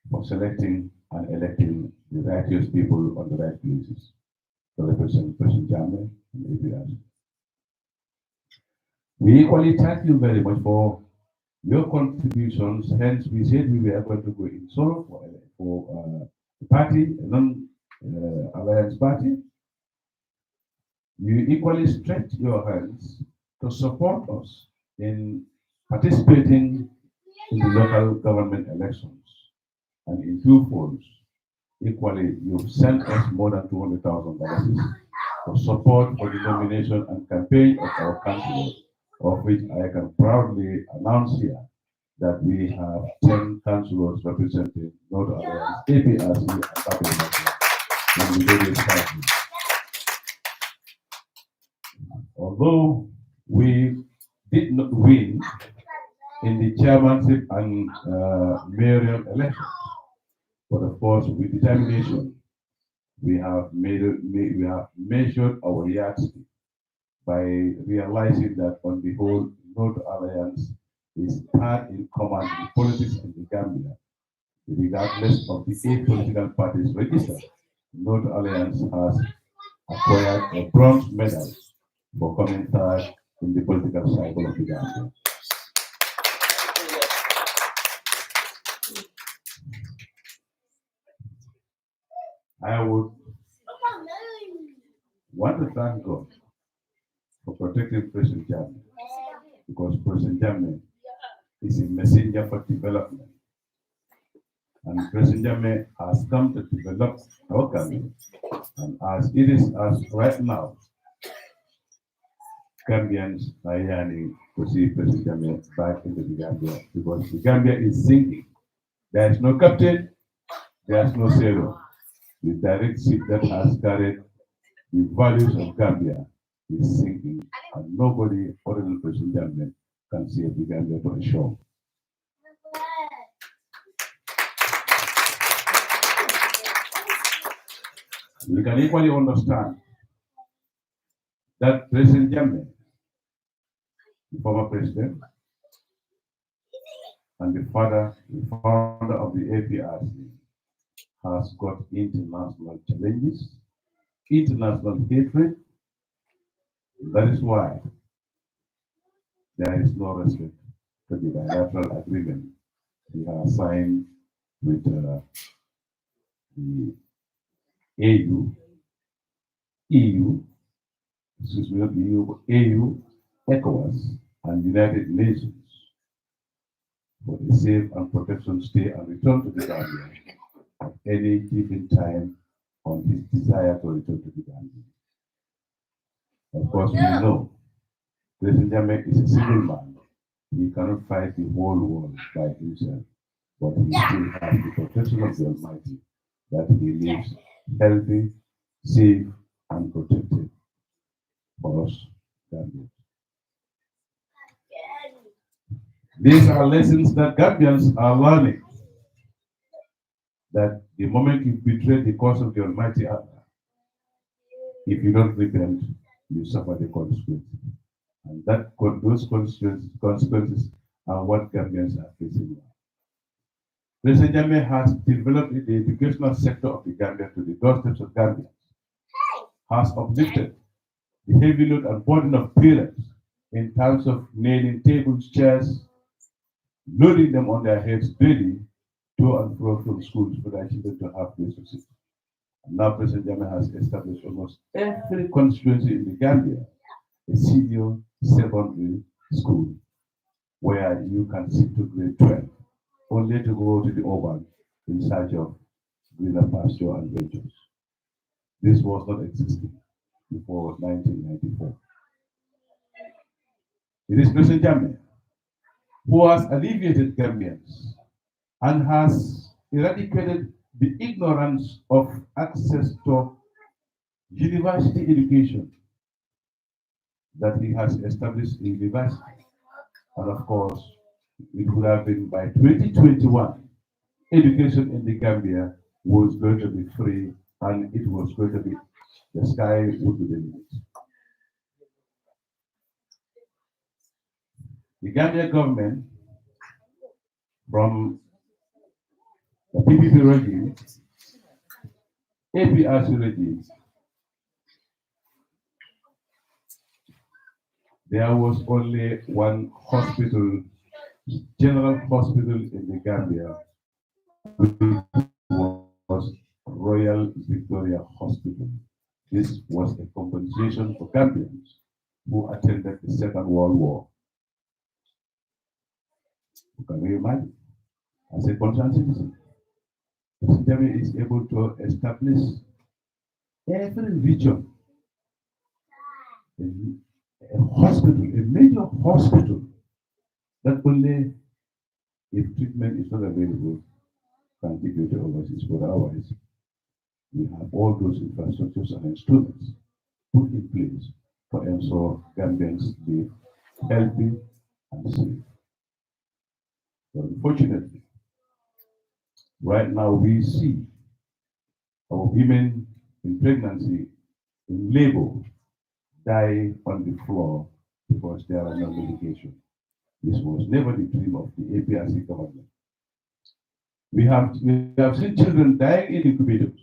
for selecting and electing the righteous people on the right places to represent President Jammeh and APRC. We equally thank you very much for your contributions. Hence, we said we were going to go in solo for the party, a non-alliance party. You equally stretch your hands to support us in participating in the local government elections. And in 2 folds, equally, you've sent us more than $200,000 for support for the nomination and campaign of our councillors, of which I can proudly announce here that we have 10 councillors representing North Alliance, APRC, and Capital and the various parties. Although we did not win in the chairmanship and mayoral elections, but of course, with determination, we have measured our yardstick by realizing that on the whole, North Alliance is third in command in politics in the Gambia, regardless of the 8 political parties registered. North Alliance has acquired a bronze medal for coming third in the political cycle of the Gambia. I would want to thank God for protecting President Jammeh, because President Jammeh is a messenger for development. And President Jammeh has come to develop our country. And as it is as right now, Gambians are yearning to see President Jammeh back into the Gambia because the Gambia is sinking. There is no captain, there is no sailor. The direct ship that has carried the values of Gambia is sinking, and nobody other than President Jammeh can save the Gambia to a shore. We can equally understand that President Jammeh, the former president, and the founder of the APRC, has got international challenges, international hatred. That is why there is no respect to the bilateral agreement he has signed with the EU, excuse me, not the EU, but AU, ECOWAS, and United Nations for a safe and protection stay and return to the Gambia at any given time on his desire to return to the Gambia. Of course, we know President Jammeh is a single man. He cannot fight the whole world by himself, but he still has the protection of the Almighty that he lives healthy, safe, and protected for us Gambians. These are lessons that Gambians are learning. That the moment you betray the cause of the Almighty Allah, if you don't repent, you suffer the consequences. And those consequences are what Gambians are facing now. President Jammeh has developed the educational sector of the Gambia to the doorsteps of Gambians, has uplifted the heavy load and burden of parents in terms of nailing tables, chairs, loading them on their heads daily to and fro from schools for their children to have place to sit. And now President Jammeh has established almost every constituency in the Gambia a senior secondary school where you can sit to grade 12, only to go to the urban in search of greener pasture and ventures. This was not existing before 1994. It is President Jammeh who has alleviated Gambians and has eradicated the ignorance of access to university education, that he has established a university. And of course, it would have been by 2021, education in the Gambia was going to be free, and it was going to be, the sky would be the limit. The Gambia government, from the PPP regime, APRC regime, there was only one hospital, general hospital in the Gambia, which was Royal Victoria Hospital. This was a compensation for Gambians who attended the Second World War. Can you imagine? As a concerned citizen, President Jammeh is able to establish every region a hospital, a major hospital, that only if treatment is not available can be go to overseas. But otherwise, we have all those infrastructures and instruments put in place to ensure Gambians live healthy and safe. But unfortunately, right now we see our women in pregnancy, in labor, die on the floor because there are no medication. This was never the dream of the APRC government. We have seen children dying in incubators.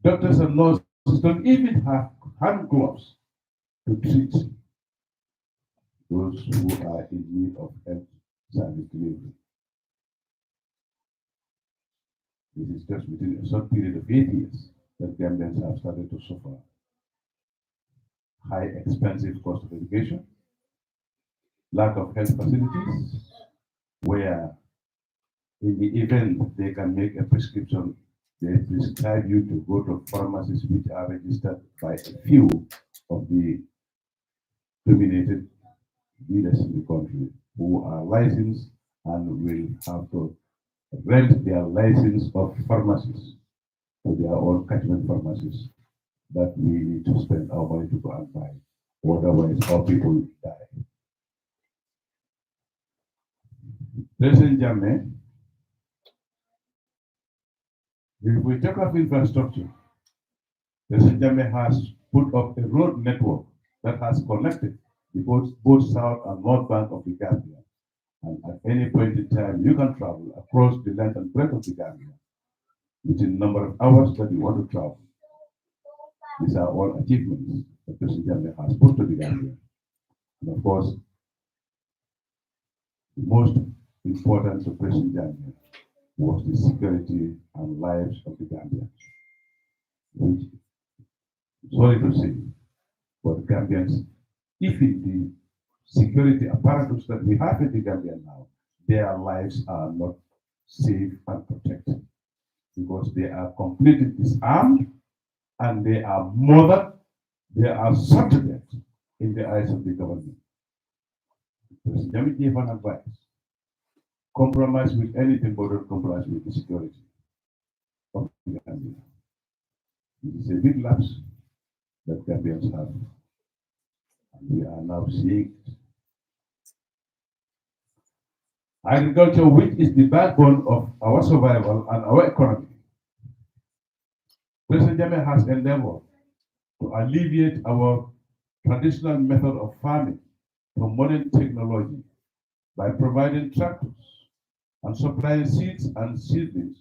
Doctors and nurses don't even have hand gloves to treat those who are in need of health service delivery. This is just within a short period of 8 years that Gambians have started to suffer high expensive cost of education, lack of health facilities, where in the event they can make a prescription, they prescribe you to go to pharmacies which are registered by a few of the dominated leaders in the country who are licensed and will have to rent their license of pharmacies to their own catchment pharmacies that we need to spend our money to go and buy. Otherwise, our people die. President Jammeh, if we talk of infrastructure, President Jammeh has put up a road network that has connected both south and north bank of the Gambia. And at any point in time, you can travel across the length and breadth of the Gambia within a number of hours that you want to travel. These are all achievements that President Jammeh has put to the Gambia. And of course, the most important to President Jammeh was the security and lives of the Gambians, which, sorry to say, but Gambians, even the security apparatus that we have in the Gambia now, their lives are not safe and protected because they are completely disarmed and they are murdered, they are subjugated in the eyes of the government. President Jammeh gave an advice: compromise with anything but don't compromise with the security of the Gambia. It is a big lapse that Gambians have. And we are now seeing agriculture, which is the backbone of our survival and our economy. President Jammeh has endeavored to alleviate our traditional method of farming to modern technology by providing tractors and supplying seeds and seedlings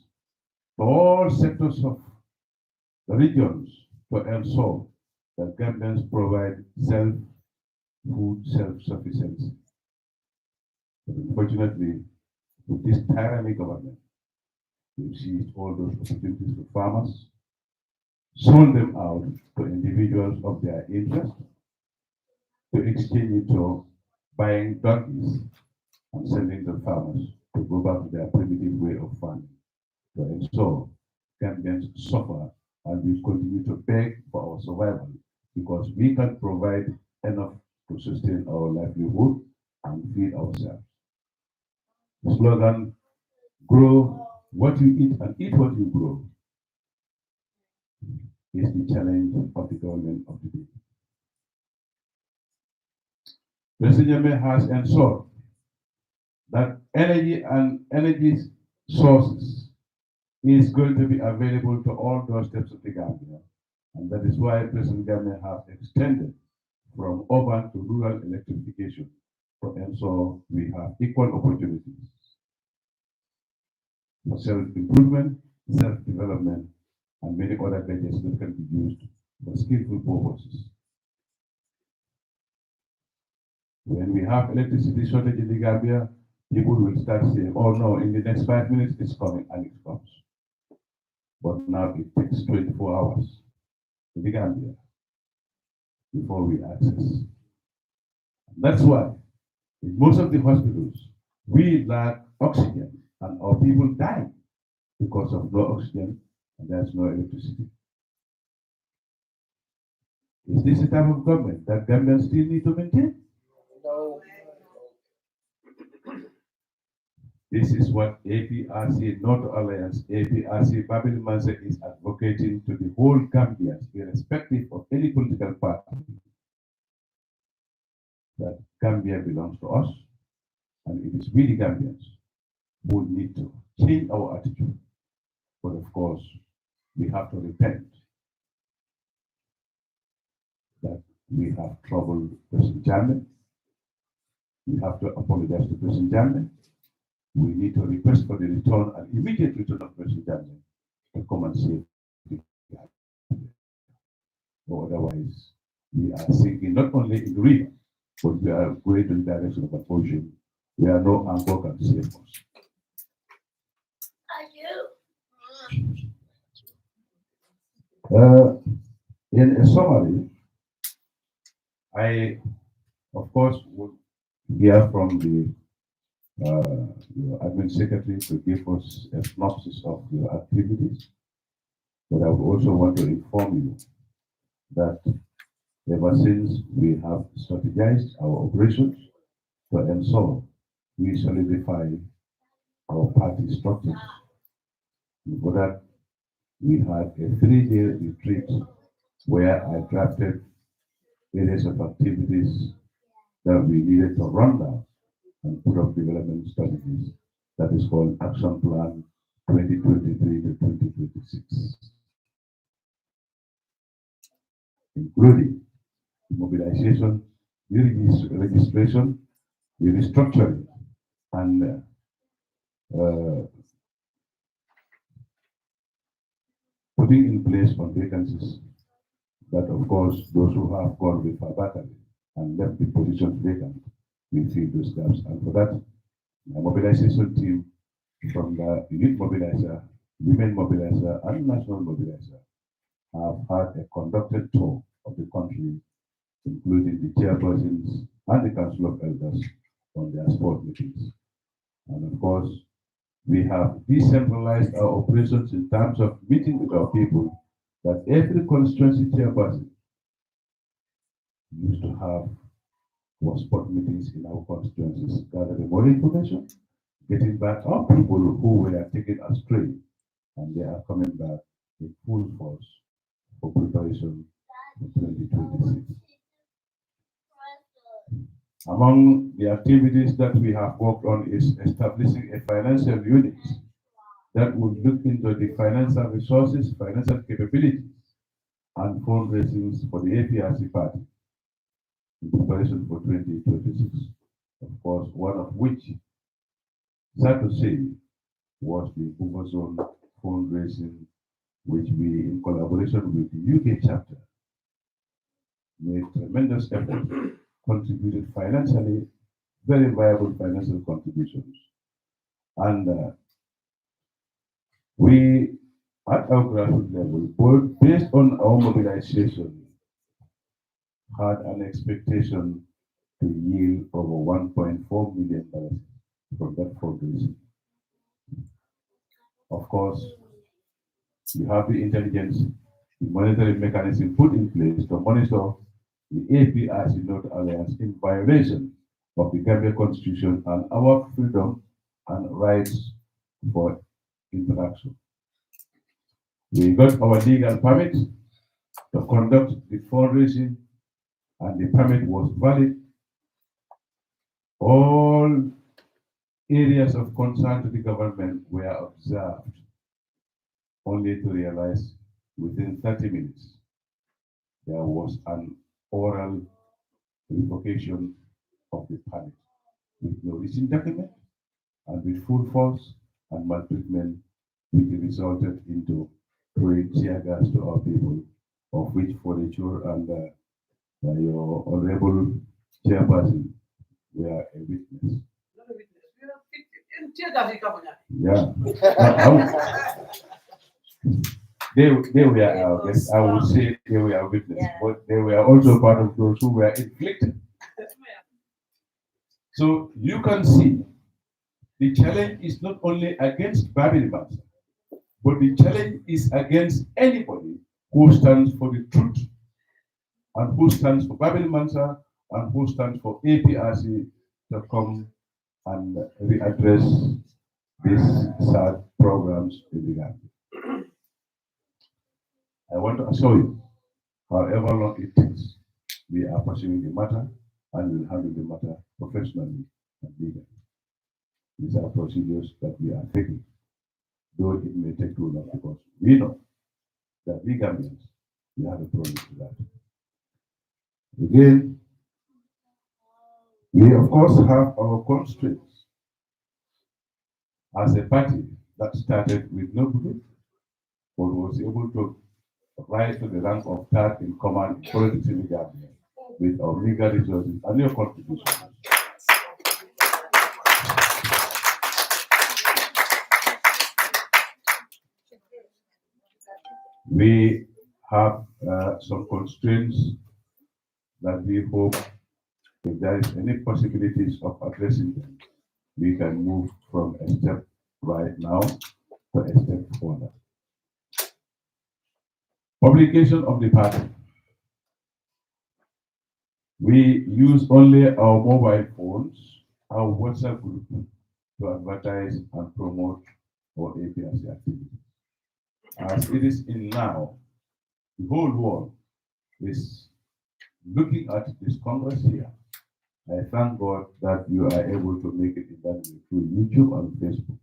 to all sectors of the regions to ensure that Gambians provide food self-sufficiency. But unfortunately, with this tyranny government, we've seized all those opportunities for farmers, sold them out to individuals of their interest, to exchange it to buying donkeys and sending the farmers to go back to their primitive way of farming. To ensure Gambians suffer and we continue to beg for our survival because we can provide enough to sustain our livelihood and feed ourselves. The slogan, grow what you eat and eat what you grow, is the challenge of the government of the day. President Jammeh has ensured that energy and energy sources is going to be available to all doorsteps of the Gambia. And that is why President Jammeh has extended from urban to rural electrification to ensure we have equal opportunities for self-improvement, self-development, and many other gadgets that can be used for skillful purposes. When we have electricity shortage in the Gambia, people will start saying, oh no, in the next 5 minutes it's coming, and it comes. But now it takes 24 hours in the Gambia before we access. That's why in most of the hospitals, we lack oxygen and our people die because of no oxygen and there's no electricity. Is this the type of government that Gambians still need to maintain? No. This is what APRC, not Alliance, APRC Babylon Mansa is advocating to the whole Gambians, irrespective of any political party, that Gambia belongs to us, and it is we the Gambians who need to change our attitude. But of course, we have to repent that we have troubled President Jammeh. We have to apologize to President Jammeh. We need to request for the return and immediate return of President Jammeh to come and save the Gambia. Or otherwise, we are sinking not only in the river, but we are going in the direction of an ocean where no anchor can save us. In a summary, I, of course, would hear from the your admin secretary to give us a synopsis of your activities. But I would also want to inform you that ever since we have strategized our operations to ensure we solidify our party structures. For that, we had a 3-day retreat where I drafted areas of activities that we needed to run down and put up development strategies. That is called Action Plan 2023 to 2026, including mobilization, registration, the restructuring, and putting in place on vacancies that, of course, those who have gone with Fabatari and left the positions vacant will fill those gaps. And for that, my mobilization team from the youth mobilizer, women mobilizer, and national mobilizer have had a conducted tour of the country, including the chairpersons and the Council of Elders on their sport meetings. And of course, we have decentralized our operations in terms of meeting with our people, that every constituency chairperson used to have our sport meetings in our constituencies, gathering more information, getting back our people who were taken astray, and they are coming back in full force for preparation for 2026. Among the activities that we have worked on is establishing a financial unit that would look into the financial resources, financial capabilities, and fundraising for the APRC party in preparation for 2026. Of course, one of which, sad to say, was the Buffer Zone fundraising, which we, in collaboration with the UK chapter, made tremendous effort, contributed financially, very viable financial contributions. And we, at our grassroots level, both based on our mobilization, had an expectation to yield over $1.4 million from that fundraising. Of course, you have the intelligence, the monitoring mechanism put in place to monitor the APRC North Alliance in violation of the Gambia Constitution and our freedom and rights for interaction. We got our legal permit to conduct the fundraising, and the permit was valid. All areas of concern to the government were observed, only to realize within 30 minutes there was an oral revocation of the permit with no written document and with full force and maltreatment, which resulted into throwing tear gas to our people, of which Furniture and your honorable chairperson were a witness. Not a witness. We are victims. Tear gas is coming out. Yeah. They were our guests. I would say they were our witness, but they were also part of those who were inflicted. So you can see the challenge is not only against Babylon Mansa, but the challenge is against anybody who stands for the truth and who stands for Babylon Mansa and who stands for APRC to come and readdress these sad programs in the Gambia. I want to assure you, however long it takes, we are pursuing the matter and will handle the matter professionally and legally. These are procedures that we are taking, though it may take too long, because we know that we Gambians, we have a problem to that. Again, we of course have our constraints. As a party that started with no group, but was able to rise to the rank of third in command in politics in the Gambia with our legal resources and your contributions. We have some constraints that we hope, if there is any possibilities of addressing them, we can move from a step right now to a step further. Publication of the party. We use only our mobile phones, our WhatsApp group to advertise and promote our APRC activities. As it is in now, the whole world is looking at this Congress here. I thank God that you are able to make it in that way through YouTube and Facebook.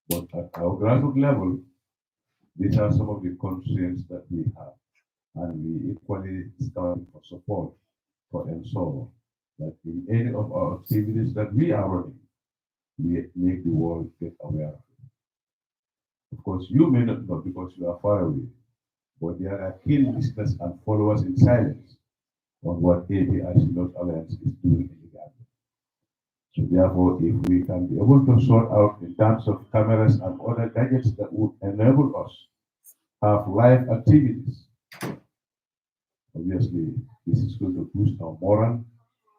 But at our grassroots level, these are some of the constraints that we have. And we equally stand for support to ensure that in any of our activities that we are running, we make the world get aware of it. Of course, you may not know because you are far away, but there are keen listeners and followers in silence on what APRC North Alliance is doing in the Gambia. So therefore, if we can be able to sort out in terms of cameras and other gadgets that would enable us have live activities, obviously, this is going to boost our morale,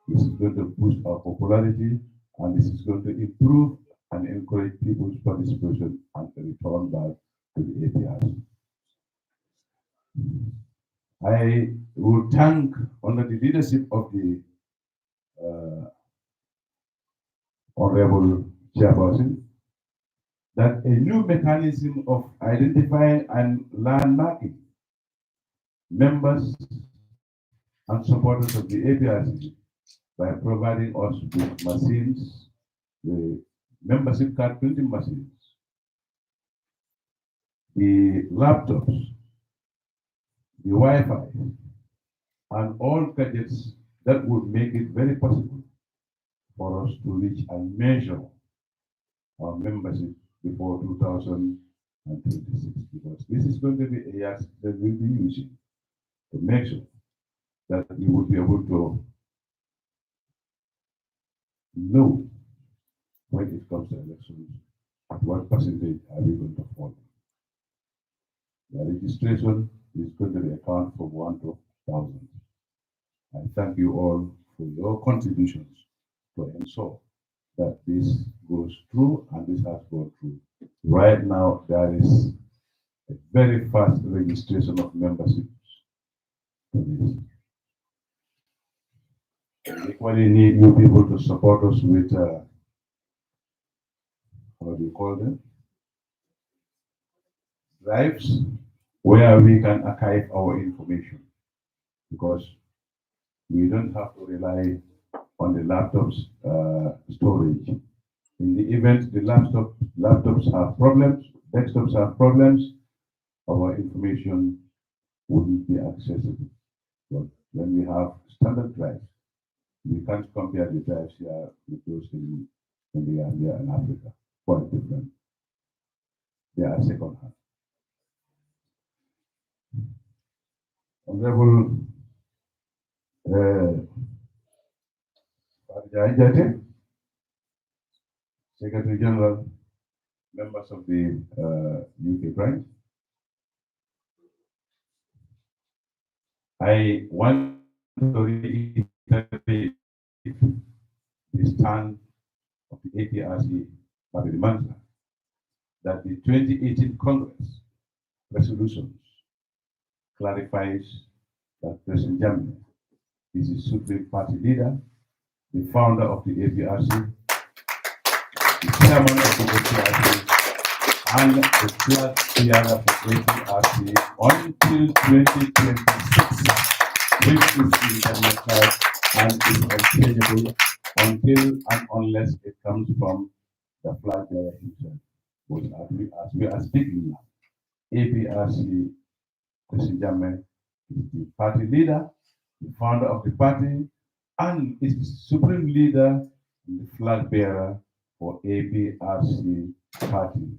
this is going to boost our popularity, and this is going to improve and encourage people's participation and return back to the APRC. I will thank, under the leadership of the Honorable Chairperson, that a new mechanism of identifying and landmarking members and supporters of the APRC by providing us with machines, the membership card printing machines, the laptops, the Wi-Fi, and all gadgets that would make it very possible for us to reach and measure our membership before 2026, because this is going to be a year that we'll be using to make sure that we will be able to know when it comes to elections, at what percentage are we going to fall. The registration is going to be account from 1 to 1,000. I thank you all for your contributions to ensure that this goes through, and this has gone through. Right now, there is a very fast registration of memberships to this. We equally need you people to support us with, how do you call them? Drives, where we can archive our information, because we don't have to rely on the laptops storage. In the event the laptops have problems, desktops have problems, our information wouldn't be accessible. But when we have standard drives, we can't compare the drives here with those in the Gambia and Africa. Quite different. They are second hand. Honorable Secretary General, members of the UK branch, I want to reiterate the stand of the APRC Babidi Mansa that the 2018 Congress resolutions clarifies that President Jammeh is the Supreme Party leader, the founder of the APRC, the chairman of the APRC, and the flag bearer for APRC until 2026, which is indemnified and is unchangeable until and unless it comes from the flag bearer himself. But as we are speaking now, APRC President Jammeh is the party leader, the founder of the party, and is the supreme leader and the flag bearer for APRC party.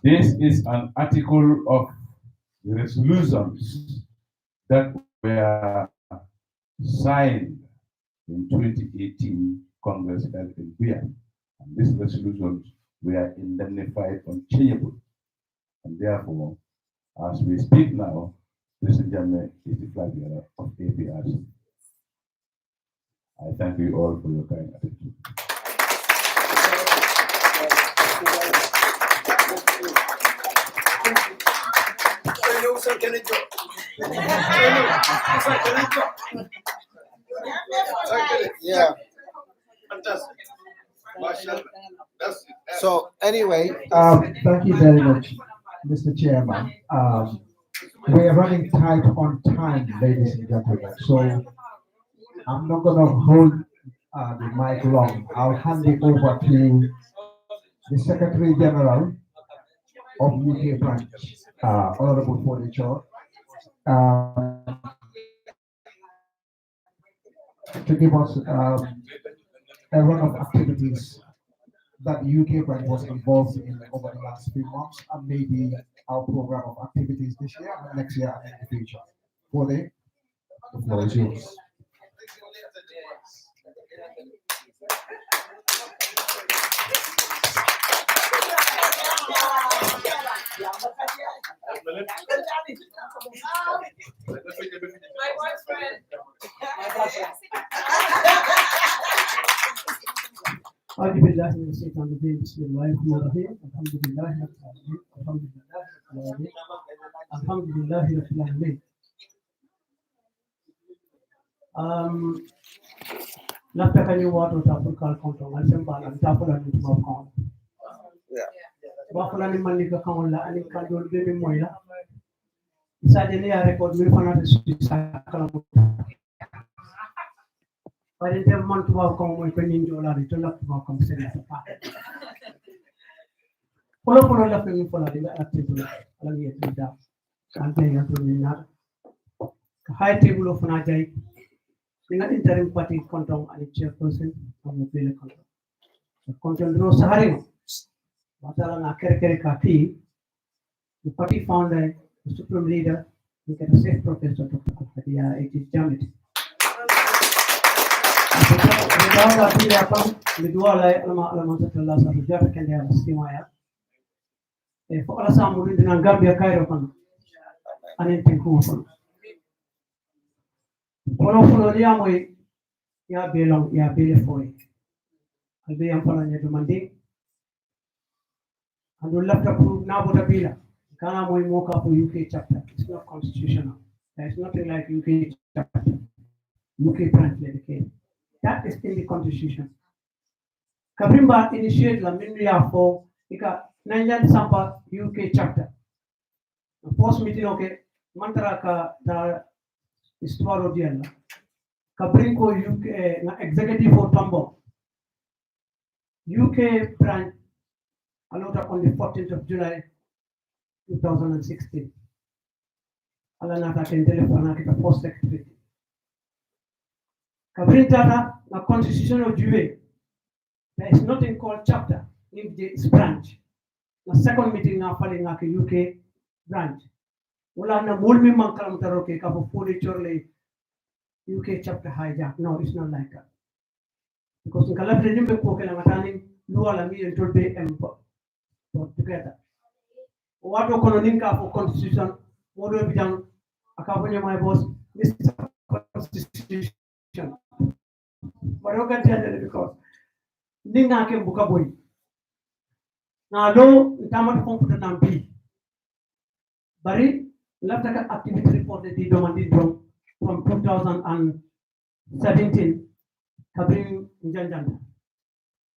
This is an article of the resolutions that were signed in 2018 Congress held in Gambia. And these resolutions were indemnified unchangeable. And therefore, as we speak now, President Jammeh is the flag bearer of APRC. I thank you all for your kind attention. Yeah. Fantastic. So anyway, Thank you very much, Mr. Chairman. We are running tight on time, ladies and gentlemen. So I'm not going to hold the mic long. I'll hand it over to the Secretary General of UK Branch, Honorable Furniture, to give us a run of activities that the UK branch was involved in over the last few months, and maybe our program of activities this year and next year and in the future. For the floor is yours. My boyfriend. أعوذ بالله من الشيطان الرجيم بسم الله الرحمن الرحيم الحمد لله رب العالمين الحمد لله رب العالمين Nafta kani watu tafuka konto alisemba na tafula ni mabakon. Bakula ni manika kaonla ani kandol bebe moila. Isaje ni ya record mi fana de suisa kala mo. Bari dem man tuba ko moy ko ni jola ri to lak tuba ko sene pa. Polo la fe mi fola de activity ala ni etida. Ante ya to ni na. High table fana jay. Dengan interim party kontong ani chairperson kamu pilih kontong. Kontong dulu sehari. Masalah nak kere kaki. The party founder, the supreme leader, we get a safe protest of the it is jammed. Kita pilih apa? Dua lagi lama setelah satu jam kan dia istimewa. Kalau sama dengan Gambia Cairo kan, ane tengku kan. Kalau dia mau ya belong ya beli foi. Albe yang palanya demanding. Ando laptop na boda bila. Kana mau moka for UK chapter. It's not constitutional. There is nothing like UK chapter. UK branch dedicated. That is in the constitution. Kabrimba initiate la minria for ika Nigerian Sampa UK chapter. The first meeting okay mantra ka da istuaro diala. Kabrinko UK na executive for Tambo. UK branch allowed on the 14th of July 2016. Alana ta telephone kita post secretary. Kabrin data na constitutional juwe. There is nothing called chapter in the branch. Na second meeting na fali na ke UK branch. Wala na mulmi mangkalam taroke ka po fully chorle UK chapter hijack. No, it's not like that. Because in Calabria nimbe ko kala matani luwa la mi entolbe empo together. Watu kono ninka for constitution modo bidang akaponya my boss Mr. Constitution. But you can tell them because ninga ke buka boy. Na lo ntama computer nambi. Bari lafta ka activity report the demanded from 2017 kabring njanjanda.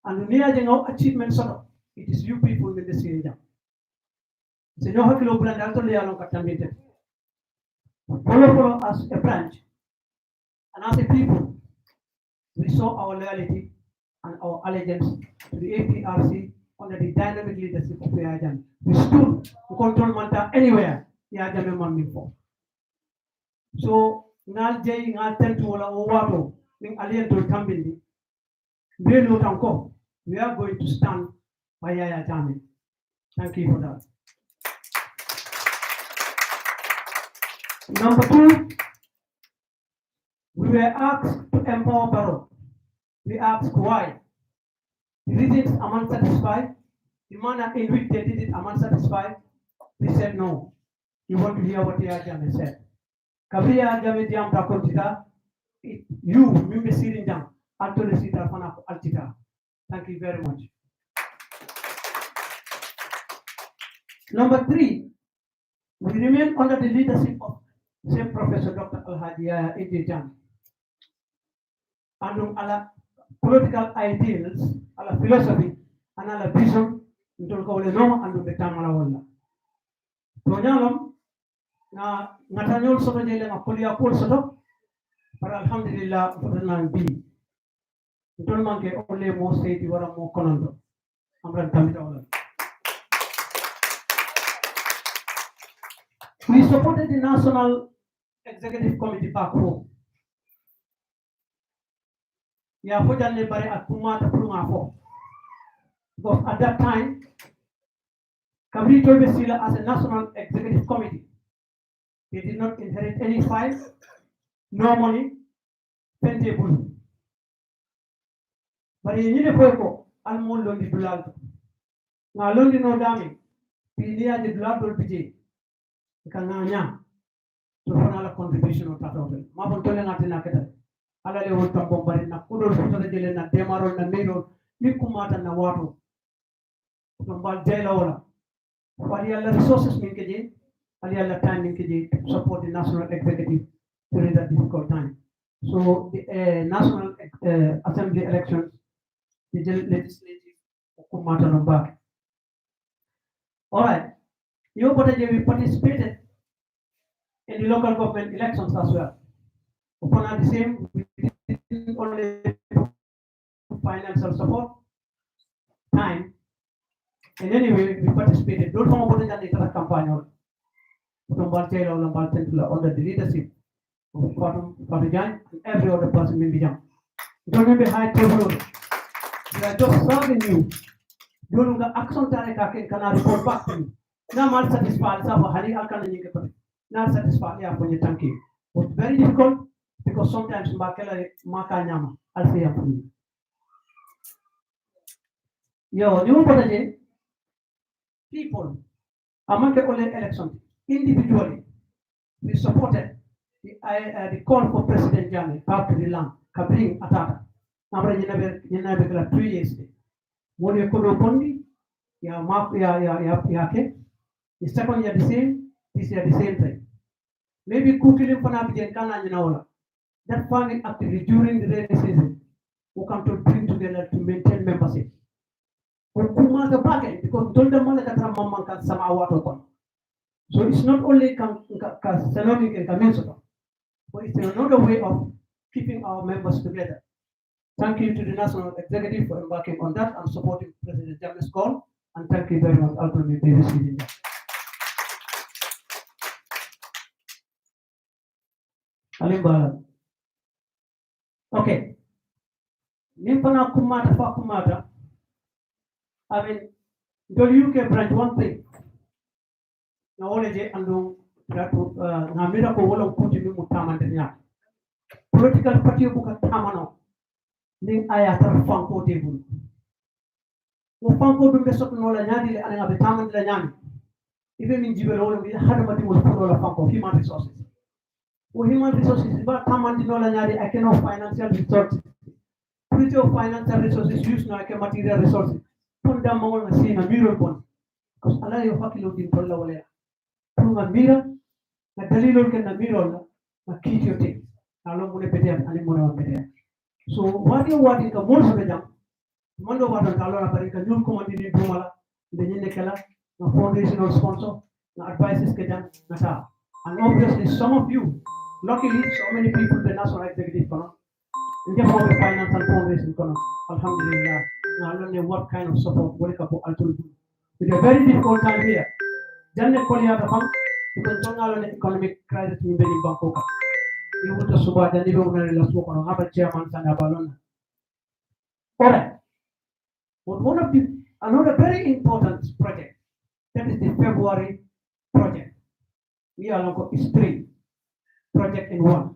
And near the achievement sort it is you people in the city. So no hakilo brand actually along katamite. Follow as a branch and as a people, we saw our loyalty and our allegiance to the APRC under the dynamic leadership of Yajan. We stood to control Manta anywhere Yajan Mammin for. So ngal jay ngal tentu wala owato ning alien to kambindi. We are going to stand by Yaya Jammeh. Thank you for that. Number two, we were asked to empower Barrow. We asked why. The reasons am unsatisfied. The manner in which they did it am unsatisfied. We said no. We want to hear what Yaya Jammeh said. Kabri Yaya Jammeh diam prakotita. you, member sitting down, actually sit up on altita. Thank you very much. Number 3, we remain under the leadership of same Professor Dr. Al-Hadi Jan. And our political ideals, our philosophy, and our vision, until go le no and the tamala wala. Tonyalam na natanyol soto jele na polia pol soto, but alhamdulillah for the nine B. Don't manke only more state you are more conondo. Amran tamita wala. We supported the National Executive Committee back home. Yeah, for the labor at Pumata Plumafo. Because at that time, Kabri Sila as a National Executive Committee, they did not inherit any files, no money, pentable. But in Unifoco, Almond Londi Dulal. Now Londi no dami, Pilia de Dulal PJ. Kananya to a contribution of Tato. Mabotolenatina Keta. Ala le won tambo bari na kudo futa jele na demaro na miro ni kumata na watu tombal jela wala wali alla resources min keje ali alla time min keje to support the national executive during that difficult time. So the national assembly elections, the legislative kumata no back. All right, you we participated in the local government elections as well. Upon the same, we didn't only financial support, time. In any way, we participated. Don't know about the campaign under the leadership of Fatijan and every other person in the jam. Don't remember high table. We are just serving you. Don't the action Tareka can report back to you. Now, I'm satisfied. Not satisfied. Yeah, for your thank you. It's very difficult. Because sometimes maka nyama alfi ya kuni. Yo, ni umpataje people among the election individually we supported the call for President Jammeh back to the land kabring atata. Namre nyina be 3 years. Woni ko do kondi ya map ya ke. The second year the same, this year the same thing. Maybe kukili fana bijen kana nyina wala. That farming activity during the rainy season will come to bring together to maintain membership. Kuma the packet because don't the money that Ramman can sama water. So it's not only Salonic and Kamensoto, but it's another way of keeping our members together. Thank you to the National Executive for embarking on that and supporting President Jammeh's call. And thank you very much, Alfred Davis. Alimbala. Okay. Nimpana kumata fa kumata. I mean, the UK branch one thing. Na ole je ando ratu ngamira ko wala kuti mi mutamandenya. Political party buka tamano. Ning ayatar fanko tebul. Mo fanko dumbe sot no la nyadi le anga betamand la nyami. Even in jibelo le hadamati mo fulo la fanko human resources. Human resources, but I cannot financial resources. Pretty of financial resources use no material resources. Put them on a scene a mirror one. Because Allah you fucking looking for Lawale. Through a mirror, a Dalilo can a mirror, a key your thing. Along with a pedia and a mono. So what you want is a most of the jump. Mondo was a dollar, but you can do command in Dumala, the Yenekala, a foundational sponsor, the advices Kedan, Nata. And obviously some of you. Luckily, so many people in the National Executive Council, in the finance and foundation, alhamdulillah, now I don't know what kind of support will come to It's a very difficult time here. Then the Korea because don't know the economic crisis in Bangkok. You want to support the new owner, have a chairman and a balloon. All right. But one of the another very important project that is the February project. We are going to 3 project in 1.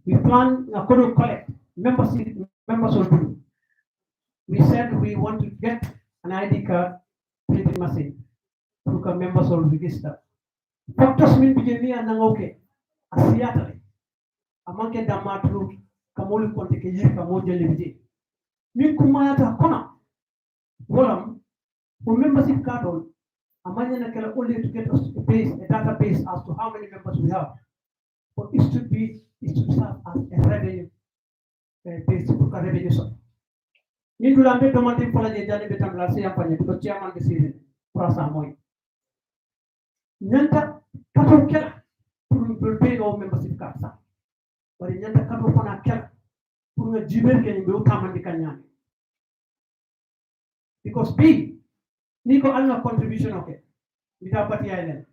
We plan to collect members of group. We said we want to get an ID card printing machine to come members of register. Factors mean begin me and okay. Asiatally. amanke damatru kamolu konte ke yir kamo jelibidi min kumayata kona wolam for membership card on amanya na kala only to get us a base, a database as to how many members we have. But it should serve as a revenue base for revenue. So, ni dulambe domati pola je jani betam la siya panye because chairman de season prasa moy. Nyanta kato kela pour pay our membership card sa. Bari nyanta kato fana kela pour nga jiber ke ni be utamandi kanyani. Because B Nico alna contribution okay. Without party island.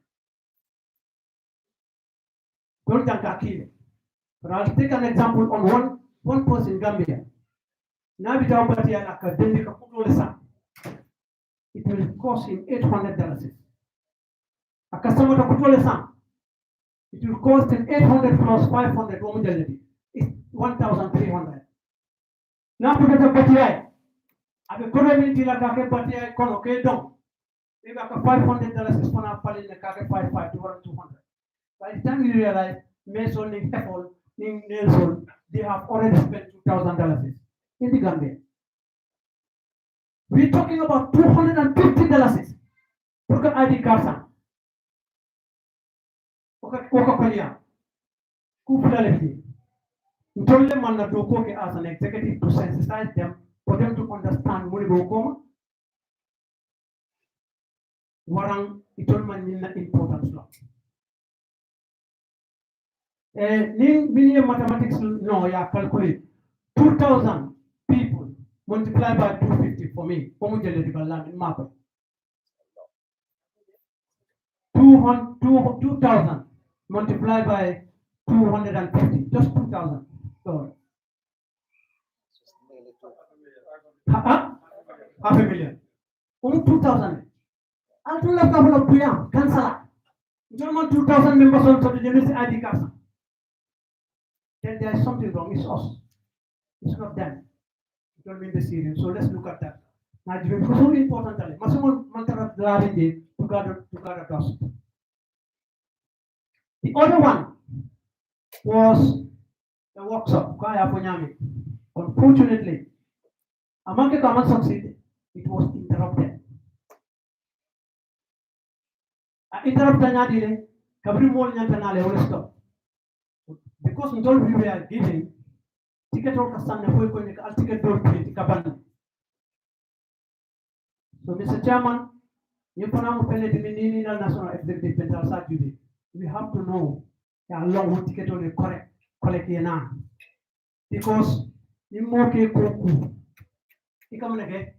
Don't think but I'll take an example on one person in Gambia. Now without party island academic it will cost him $800. A customer to put it will cost him 800 plus 500 it's 1,300. Now put it a party island. Abe community la kake party kono okay don't. Maybe $500 is for now falling the kake 5 to 200. By the time you realize Mason in Apple, in Nelson, they have already spent $2,000 in the Gambia. We're talking about $250 for the ID card. Okay, Coca-Cola. Kupula lefty. We told them on the Doko as an executive to sensitize them for them to understand what we go. Warang itolman nina importance law. Ning mathematics no ya calculate 2,000 people multiplied by 250 for me. Como jele di balang in map. 2,000 multiplied by 250, just 2,000. So, half a million. Only 2,000. I'll do a couple of PM, cancel. You don't want 2,000 members on the university ID card. Then there is something wrong. It's us. It's not them. You don't mean the Syrians. So let's look at that. Now, it's so important. Masumon mantara dlavinde to gather dust. The other one was a workshop. Unfortunately, among the common succeed, it was interrupted. Interrupted because we told we were giving ticket or ticket door. So, Mr. Chairman, we have to know how long we ticket on the collect now. Because you more you come again.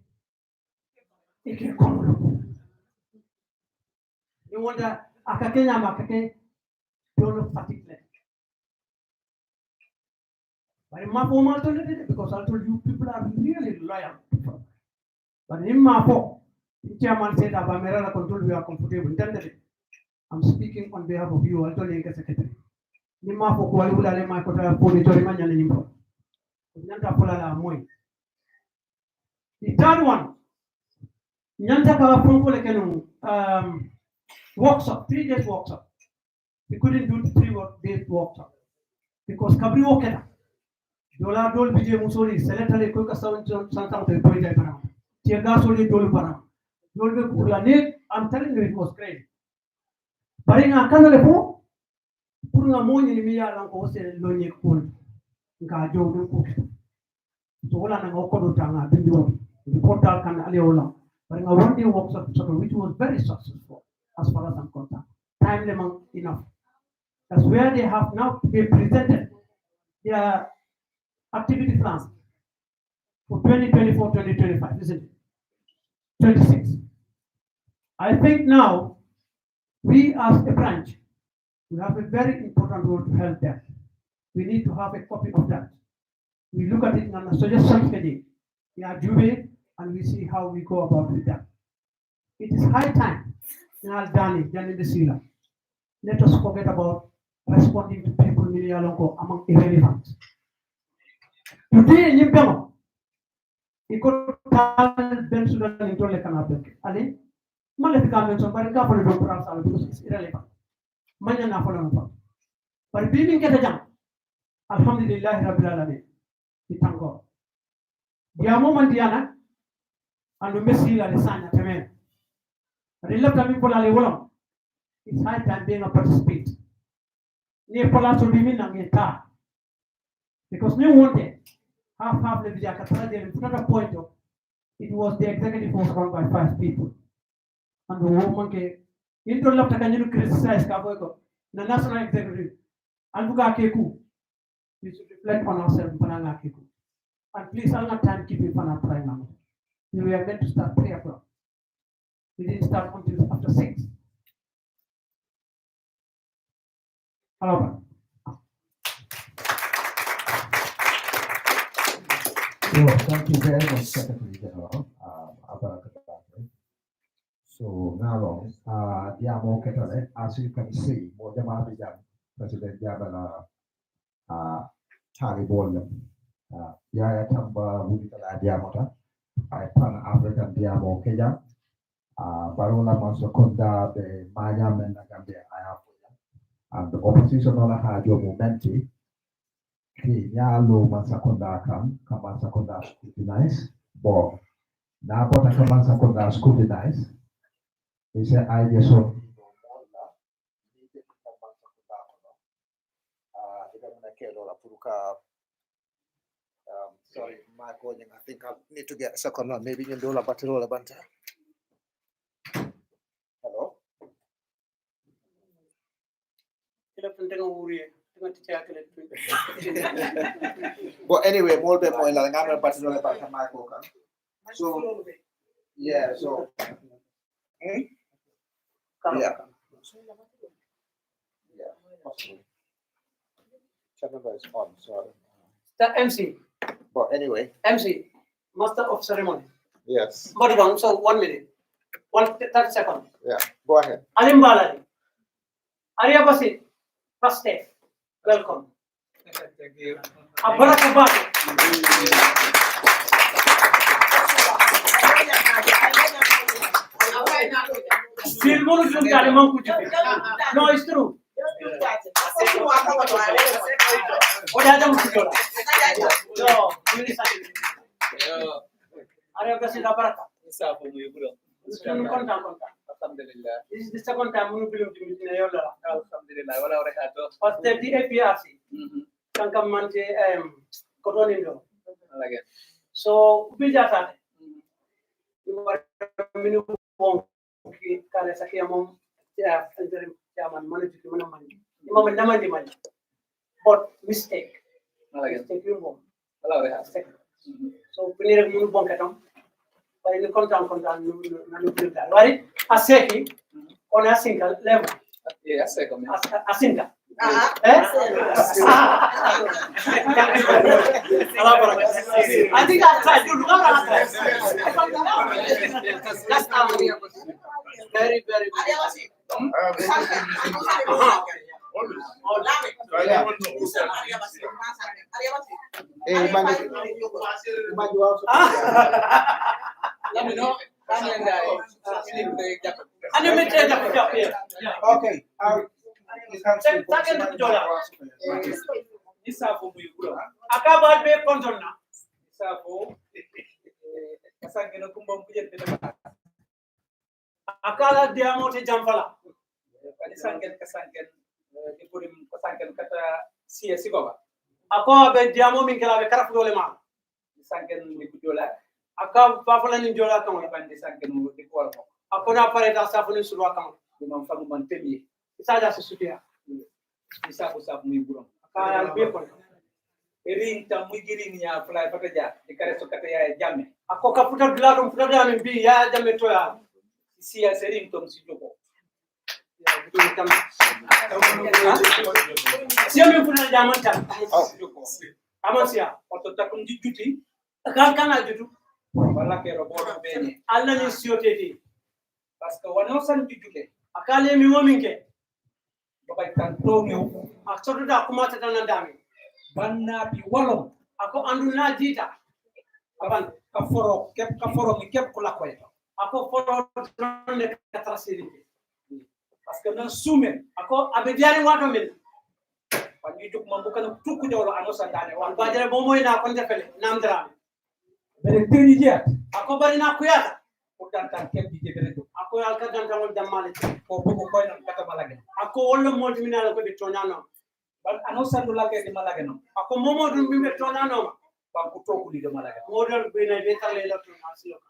You want that Akakenya Makake don't particular. But in my form, because I told you people are really loyal. But in my form, the chairman said that Bamera control we are comfortable. I'm speaking on behalf of you, I told you secretary. In my form, I would have my quota for the Toriman anymore. The third one, Nyantaka from workshop, 3 days workshop. We couldn't do 3 days workshop because Kabri Okena. Dola dol bije musori selectale ko ka sound something to point at now. Tiaga soli dol para. Dol be kula ne I'm telling you it was great. Bari nga kanale po pour nga moni ni miya lan ko se lo nye ko nga jow do ko. So wala na ko do tanga bindu portal kan ale wala. Bari nga one day workshop which was very successful as far as I'm concerned. Time lemon enough. That's where they have now presented their activity plans for 2024-2025, isn't it? 26. I think now we as a branch, we have a very important role to help them. We need to have a copy of that. We look at it and suggest something. We are due and we see how we go about with that. It is high time. Dani the Sila. Let us forget about responding to people among irrelevant. Today, you come. You could tell them Sudan into like an object. Ali, Malaka mentioned, but a couple of programs because it's irrelevant. Manya Napoleon. But being get a jump. Alhamdulillah Rabbil Alamin. We thank God. Diamo mandiana and Messi la lesana temen. Rilla kami pola le wolam. It's high time being a participate. Ni pola to be na ngeta. Because we wanted half the video katara put a point of it was the executive was run by 5 people. And the woman ke into left can criticize Kaboko, the national executive. And Buga Keku. We should reflect on ourselves, Pananga Keku. And please, I'll not time keep you for our time now. We are meant to start 3 o'clock. We didn't start until after 6. Hello. Well, thank you very much, Secretary General. So now, Diamo Ketale, as you can see, Mojama Bijan, President Yabala, Tali Bolam, Yaya Tamba, Wuditala Diamota, Pan African Diamo Keja, Barola Masokonda, the Maya Mena Gambia, and the opposition on a Hajo Momenti, Yalo Masakonda Kamasakonda scrutinize, but now what a Kamasakonda scrutinize. He said, I just saw sorry, Mark, I think I need to get a second one. Maybe you do a battle or a banter. Hello? But anyway, more than more, I'm a battle or a banter, Mark. So, yeah, so. Yeah. Yeah, possibly. Channel is on, sorry. The MC. But anyway. MC, Master of Ceremony. Yes. Body down, so 1 minute. 30 seconds. Yeah, go ahead. Alim Balari. Arya Basit. First step. Welcome. Thank you. No, it's true. What happened to you? This is the second time we believe in Alhamdulillah. First, the APRC. Kankamante Cotonindo. So, Bijata. You are minimum Karesaki chairman management. But mistake. Mistake you so we need a new bonkatom. But in the content, right? A second on a single level. Yeah, second. A single. I think I tried to do that's very, very Let me know. Okay. Akabal be konjonna. Akala diamo te jamfala. Ako be diamo min kala be karaf dole ma. Akab bafala ni jola kan bandi sanken di ko ko. Ako na pare da safu ni sulwa kan. Imam famu man temi. Isa da su sutia. Isa ko safu mi buram. Akala be ko. Eri ta mugiri ni ya fly pataja. Di kare so kata ya jamme. Ako kaputa dulado futa da min bi ya jamme to ya. Sia serin tom si joko. Sia mi funa jaman tan. Amasia oto takum di juti. Kan kana jutu. Wala ke robot bene alla ni sioteti parce que wono san dijuke akale mi mominke babay kan to ngew ak sodo da kuma ta tan ndami banna bi wolom ako andu na dita aban ka foro mi kep ko la koy ako foro ne ka trasiri parce que na sumen ako abe diari wato men Panjujuk mambukan tuku jolo ano sandane wan wan bajere bo moy na kon defele nam dara bere teni jiat ako bari na kuyata udan tan kem di jebere to ako al ka dan tan jammale ko bugo koy non kata malage ako wollo molti minala ko be tonano ban ano sandu lage di malage no ako momodou bimbe tonano ban ko tokuli de malage modol be na be talle la to asilo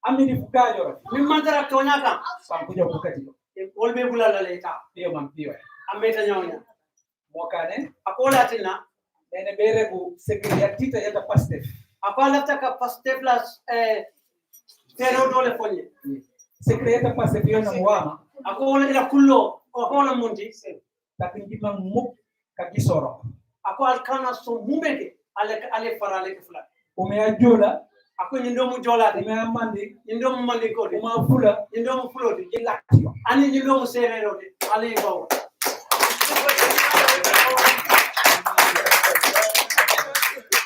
amni di fugajo min mantara tonyaka ban ko jogo kati wolbe bulala leta piyo man piyo ameta nyawnya mokane ako latina ene bere bu secrétaire tita yata pastef ako lafta ka paste plus tero dole fonye secrétaire pastef yo na wama ako wala ila kullo ko hola monti tak njima muk ka gisoro ako alkana so mumeke ale farale fula o me ajola ako nyindo mu jolade o me amandi nyindo mu mandi ko de o ma fula nyindo mu fulode ilakio ani nyindo mu serero de ale bawo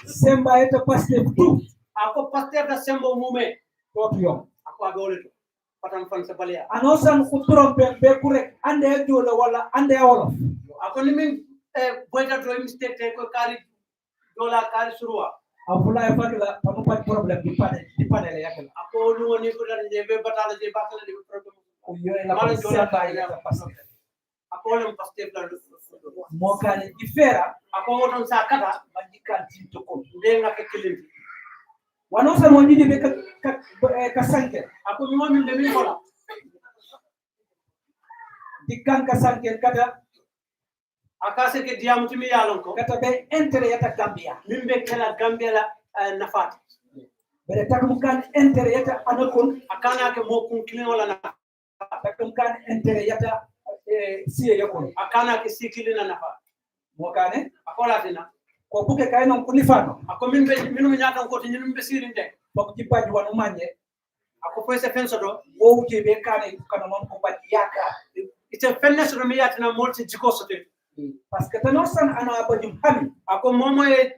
semba yata pastef tu ako paste da sembo mume to yo ako agole to patam fan sa balia anosan ku trompe be kurek ande ajola wala ande wolof ako ni min boyta to mistake te ko kari dola kari surwa afula fadla pamu pat problem di panele yakala ako lu woni ko dan je be batala je bakala de problem ko yo la Mala ko jola semba ka yata pastef ako lam paste la mo kane di fera ako woton sa kata mandikan tinto ko de nga ke kilin wanosa mo jidi be ka sanke ako mi momin de min kola dikkan ka sanke kata akase ke diamu timi yalon ko kata be intérêt yata Gambia min be kala gambia la nafat bere takum kan intérêt yata anakon akana ke mo kun kilin wala na takum kan intérêt yata siye yakon akana ke sikili na nafa mo kane akola tina ko buke kay non kuni fano ako min be minu nyata ko to nyum be sirinde fok ci baji wanu manje ako fo se fenso do wo wuti be kane kana non ko baji yaka ite fennes do mi yatina molti jiko sote parce que tanon san ana bajum hami ako momo e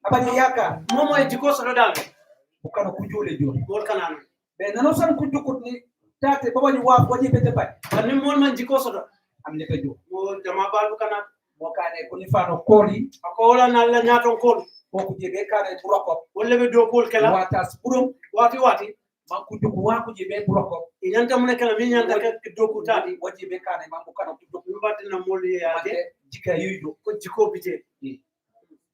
abaji yaka momo e jiko soto dal bu kana ku jole jole mol kanana be nanon san ku jukut ni tate babaji wa waji be te baji ani mol man jiko soto am ne ka jo mo jama balu kana mo kane kuni fano koli ako wala na la nyaton ko ko ku jebe kane buroko wala be do kol kala watas burum wati man ku juku wa ku jebe buroko inyanta mun kala min nyanta ka do ku tadi waji be kane man bu kana ku juku mi batina mol ya de jika yujo ko jiko bite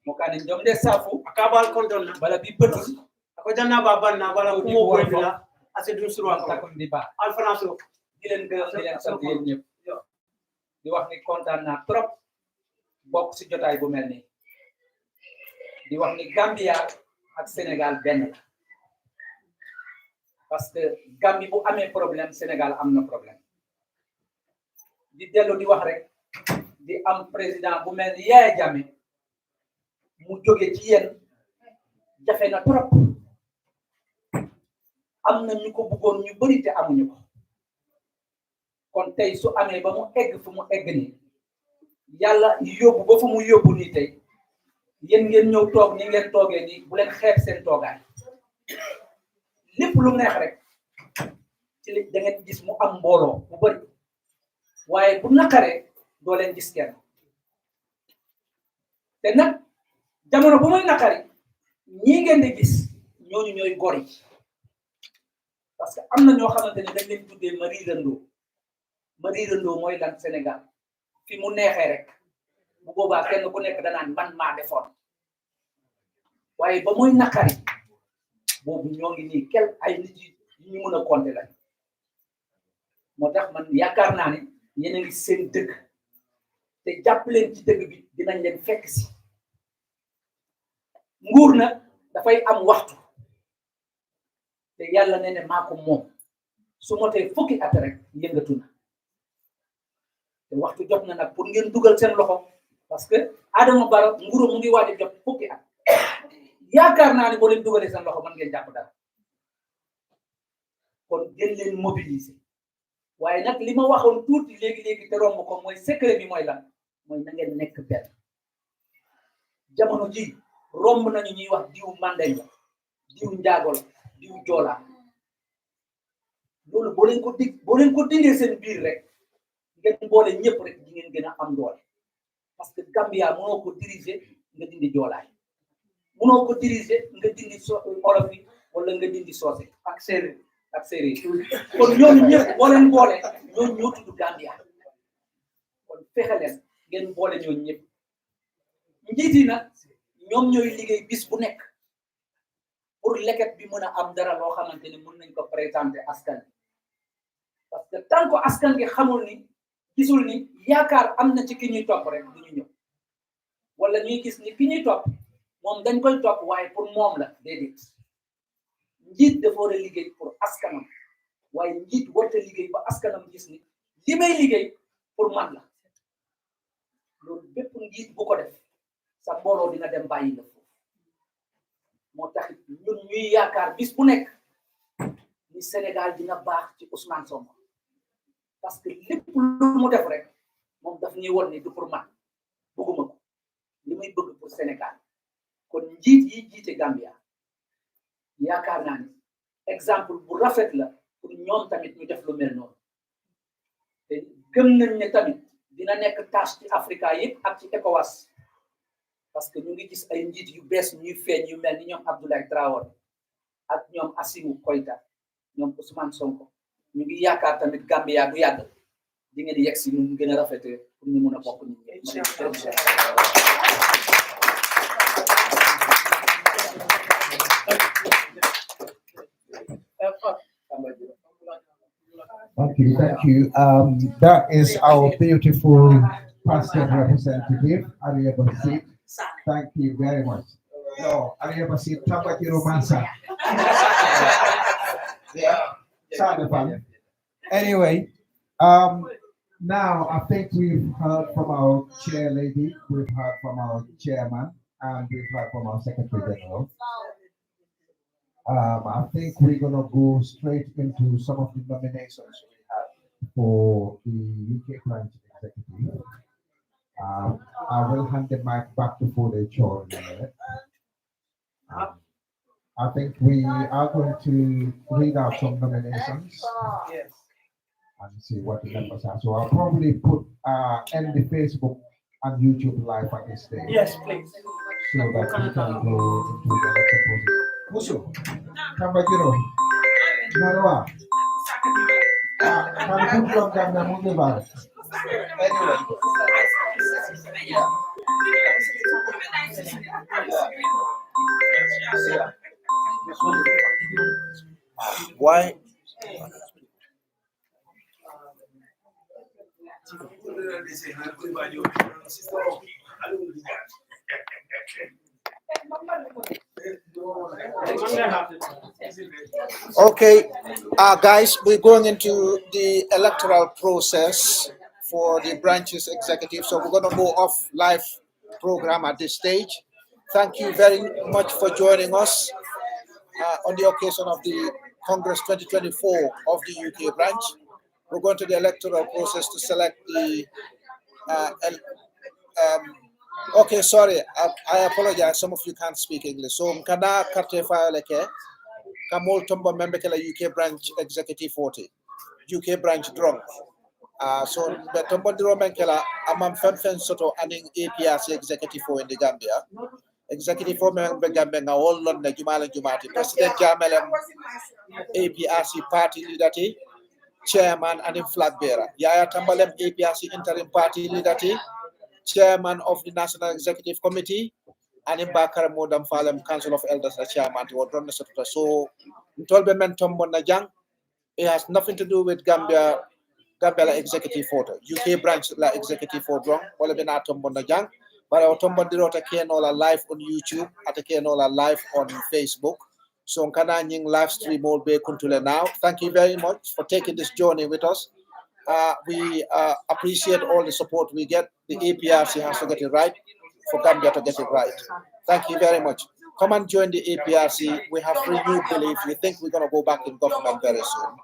mo kane jom de safu akabal konton na bala bi betul ako janna baban na bala ko mo ko dila ase dun surwa ko takon di ba al franco di len gërëm di len sant yeen ñep di wax ni kontaan naa trop bokk ci jotaay bu mel nii di wax ni Gambia ak Sénégal benn la parce que Gambie bu amee problème Sénégal am na problème di dellu di wax rek di am président bu mel ni Yaya Jammeh mu jóge ci yéen jafe na trop am na ñu ko bëggoon ñu bari te amuñu ko kon tey su amee ba mu egg fu mu egg nii yàlla yóbbu ba fu mu yóbbu nii tey yéen ngeen ñëw toog ni ngeen toogee nii bu leen xeeb seen toogaay lépp lu neex rek ci li da ngeen gis mu am mbooloo bu bari waaye bu naqaree doo leen gis kenn te nag jamono bu muy naqari ñii ngeen di gis ñooñu ñooy gor yi parce que am na ñoo xamante ne dañ leen tuddee ma riirandoo mooy lan Sénégal fi mu neexee rek bu boobaa kenn ku nekk danaan man maa defoon waaye ba muy naqari boobu ñoo ngi nii ay nit yi ñu mën a compter lañ moo tax man yaakaar naa ne yéen a ngi seen dëgg te jàpp leen ci dëgg bi dinañ leen fekk si nguur nag dafay am waxtu te yàlla nee ne maa ko moom su motee fukki at rek yëngatu na te waxtu jot na nag pour ngeen dugal seen loxo parce que Adama Barrow nguuru mu ngi waaj a jot fukki at yaakaar naa ne boo leen dugalee seen loxo mën ngeen jàpp dara kon gën leen mobiliser waaye nag li ma waxoon tuuti léegi te romb ko mooy secret bi mooy lan mooy na ngeen nekk benn jamono ji romb nañu ñuy wax diw Mandeng la diw Njaago la diw Joola loolu boo leen ko dindee seen biir rek ngeen boole ñëpp rek di ngeen gën a am doole parce que Gambia mënoo ko diriger nga dindi joolaay mënoo ko diriger nga dindi olof yi wala nga dindi soose ak séeréer kon ñooñu ñëpp boo leen boole ñooñu ñoo tudd Gambia kon fexe leen ngeen boole ñooñu ñëpp njiit yi nag ñoom ñooy liggéey bis bu nekk pour leket bi mën a am dara loo xamante ne mën nañ ko présenter askan parce que tant que askan gi xamul ni gisul ni yaakaar am na ci ki ñuy topp rek du ñu ñëw wala ñuy gis ni ki ñuy topp moom dañ koy topp waaye pour moom la déedéet njiit dafa war a liggéey pour askanam waaye njiit warta liggéey ba askanam gis ni li may liggéey pour man la loolu bépp njiit bu ko def sa mbooloo dina dem bàyyi la foofu moo taxit ñun ñuy yaakaar bis bu nekk ni Sénégal dina baax ci Ousmane Sonko parce que lépp lu mu def rek moom daf ñuy won ni du pour man bëgguma ko li may bëgg pour Sénégal kon njiit yi jiite Gambia yaakaar naa ni exemple bu rafet la pour ñoom tamit ñu def lu mel noonu te gëm nañ ne tamit dina nekk tâche ci Africa yëpp ak ci ECOWAS parce que ñu ngi gis ay njiit yu bees ñuy feeñ yu mel ni ñoom Abdoulaye Traoré ak ñoom Assimi Koïta ñoom Ousmane Sonko ñu ngi yaakaar tamit Gambia du yàgg di ngeen di yegg si ñu gën a rafetee pour ñu mun a bokk nit ñi. Thank you, thank you. That is our beautiful pastor representative, Arya Basit. Thank you very much. No, Arya Basit, Tabaki Romansa. Yeah, anyway, now I think we've heard from our chair lady, we've heard from our chairman, and we've heard from our secretary general. I think we're gonna go straight into some of the nominations we have for the UK branch executive. I will hand the mic back to Fode Chor in a minute. I think we are going to read out some nominations and see what the members are. So I'll probably put end the Facebook and YouTube live at this stage. Yes, please. So that we can go into the election process. Musu, Kambajiro, Marwa, can put you on camera, Mundebar. Anyway. Why? Okay, guys, we're going into the electoral process for the branches executive. So we're going to go off live program at this stage. Thank you very much for joining us on the occasion of the Congress 2024 of the UK branch. We're going to the electoral process to select the okay, sorry, I apologize. Some of you can't speak English. So, Mkana Karte Faoleke, Kamol Tombo member kela UK branch executive 40, UK branch drunk. So, the Tombo Dromen kela amam femfen soto aning APRC executive 4 in the Gambia. Executive 4 member Gambia nga all London Jumala Jumati. President Jamelem APRC party leader, chairman and flag bearer. Yaya Tambalem APRC interim party leader, chairman of the National Executive Committee, and in Bakar Modam Falem Council of Elders, the chairman to Odron Senator. So, Ntolbe Mentom Bonajang, it has nothing to do with Gambia Executive Photo, UK branch la Executive Photo, wala Benatom Bonajang, but our Tombodirota Kenola live on YouTube, at Kenola live on Facebook. So, Kananying live stream will be Kuntule now. Thank you very much for taking this journey with us. We appreciate all the support we get. The APRC has to get it right for Gambia to get it right. Thank you very much. Come and join the APRC. We have renewed belief. We think we're going to go back in government very soon.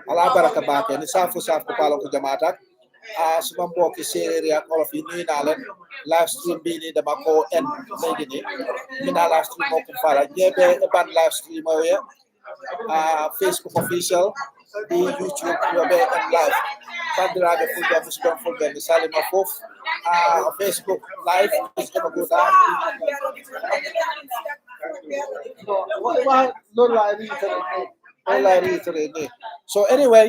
Allah baraka bake ni safu palo ko jamata. Sumambo ki seria all of you ni nalen live stream bi ni dama ko en legi ni. Mina live stream ko fara jebe ban live stream Facebook official di YouTube yobe en live bandiraɓe fulɓe musidɓe fulɓe mi salima fof Facebook live is gonna go down loolu laa reiterate so anyway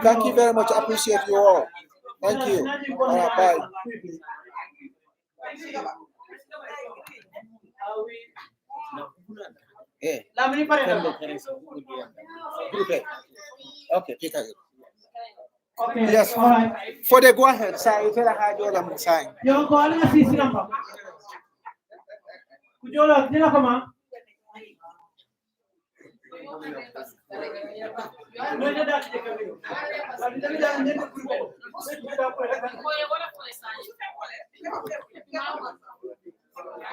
thank you very much appreciate you all thank you bye yeah okay Peter Okay. yes All right. for the go ahead say tell her you am saying Yo ko ala sisi namba. Kujola dina kama. Ngoja dati de kamera. Bali dami dami ndio kuipo.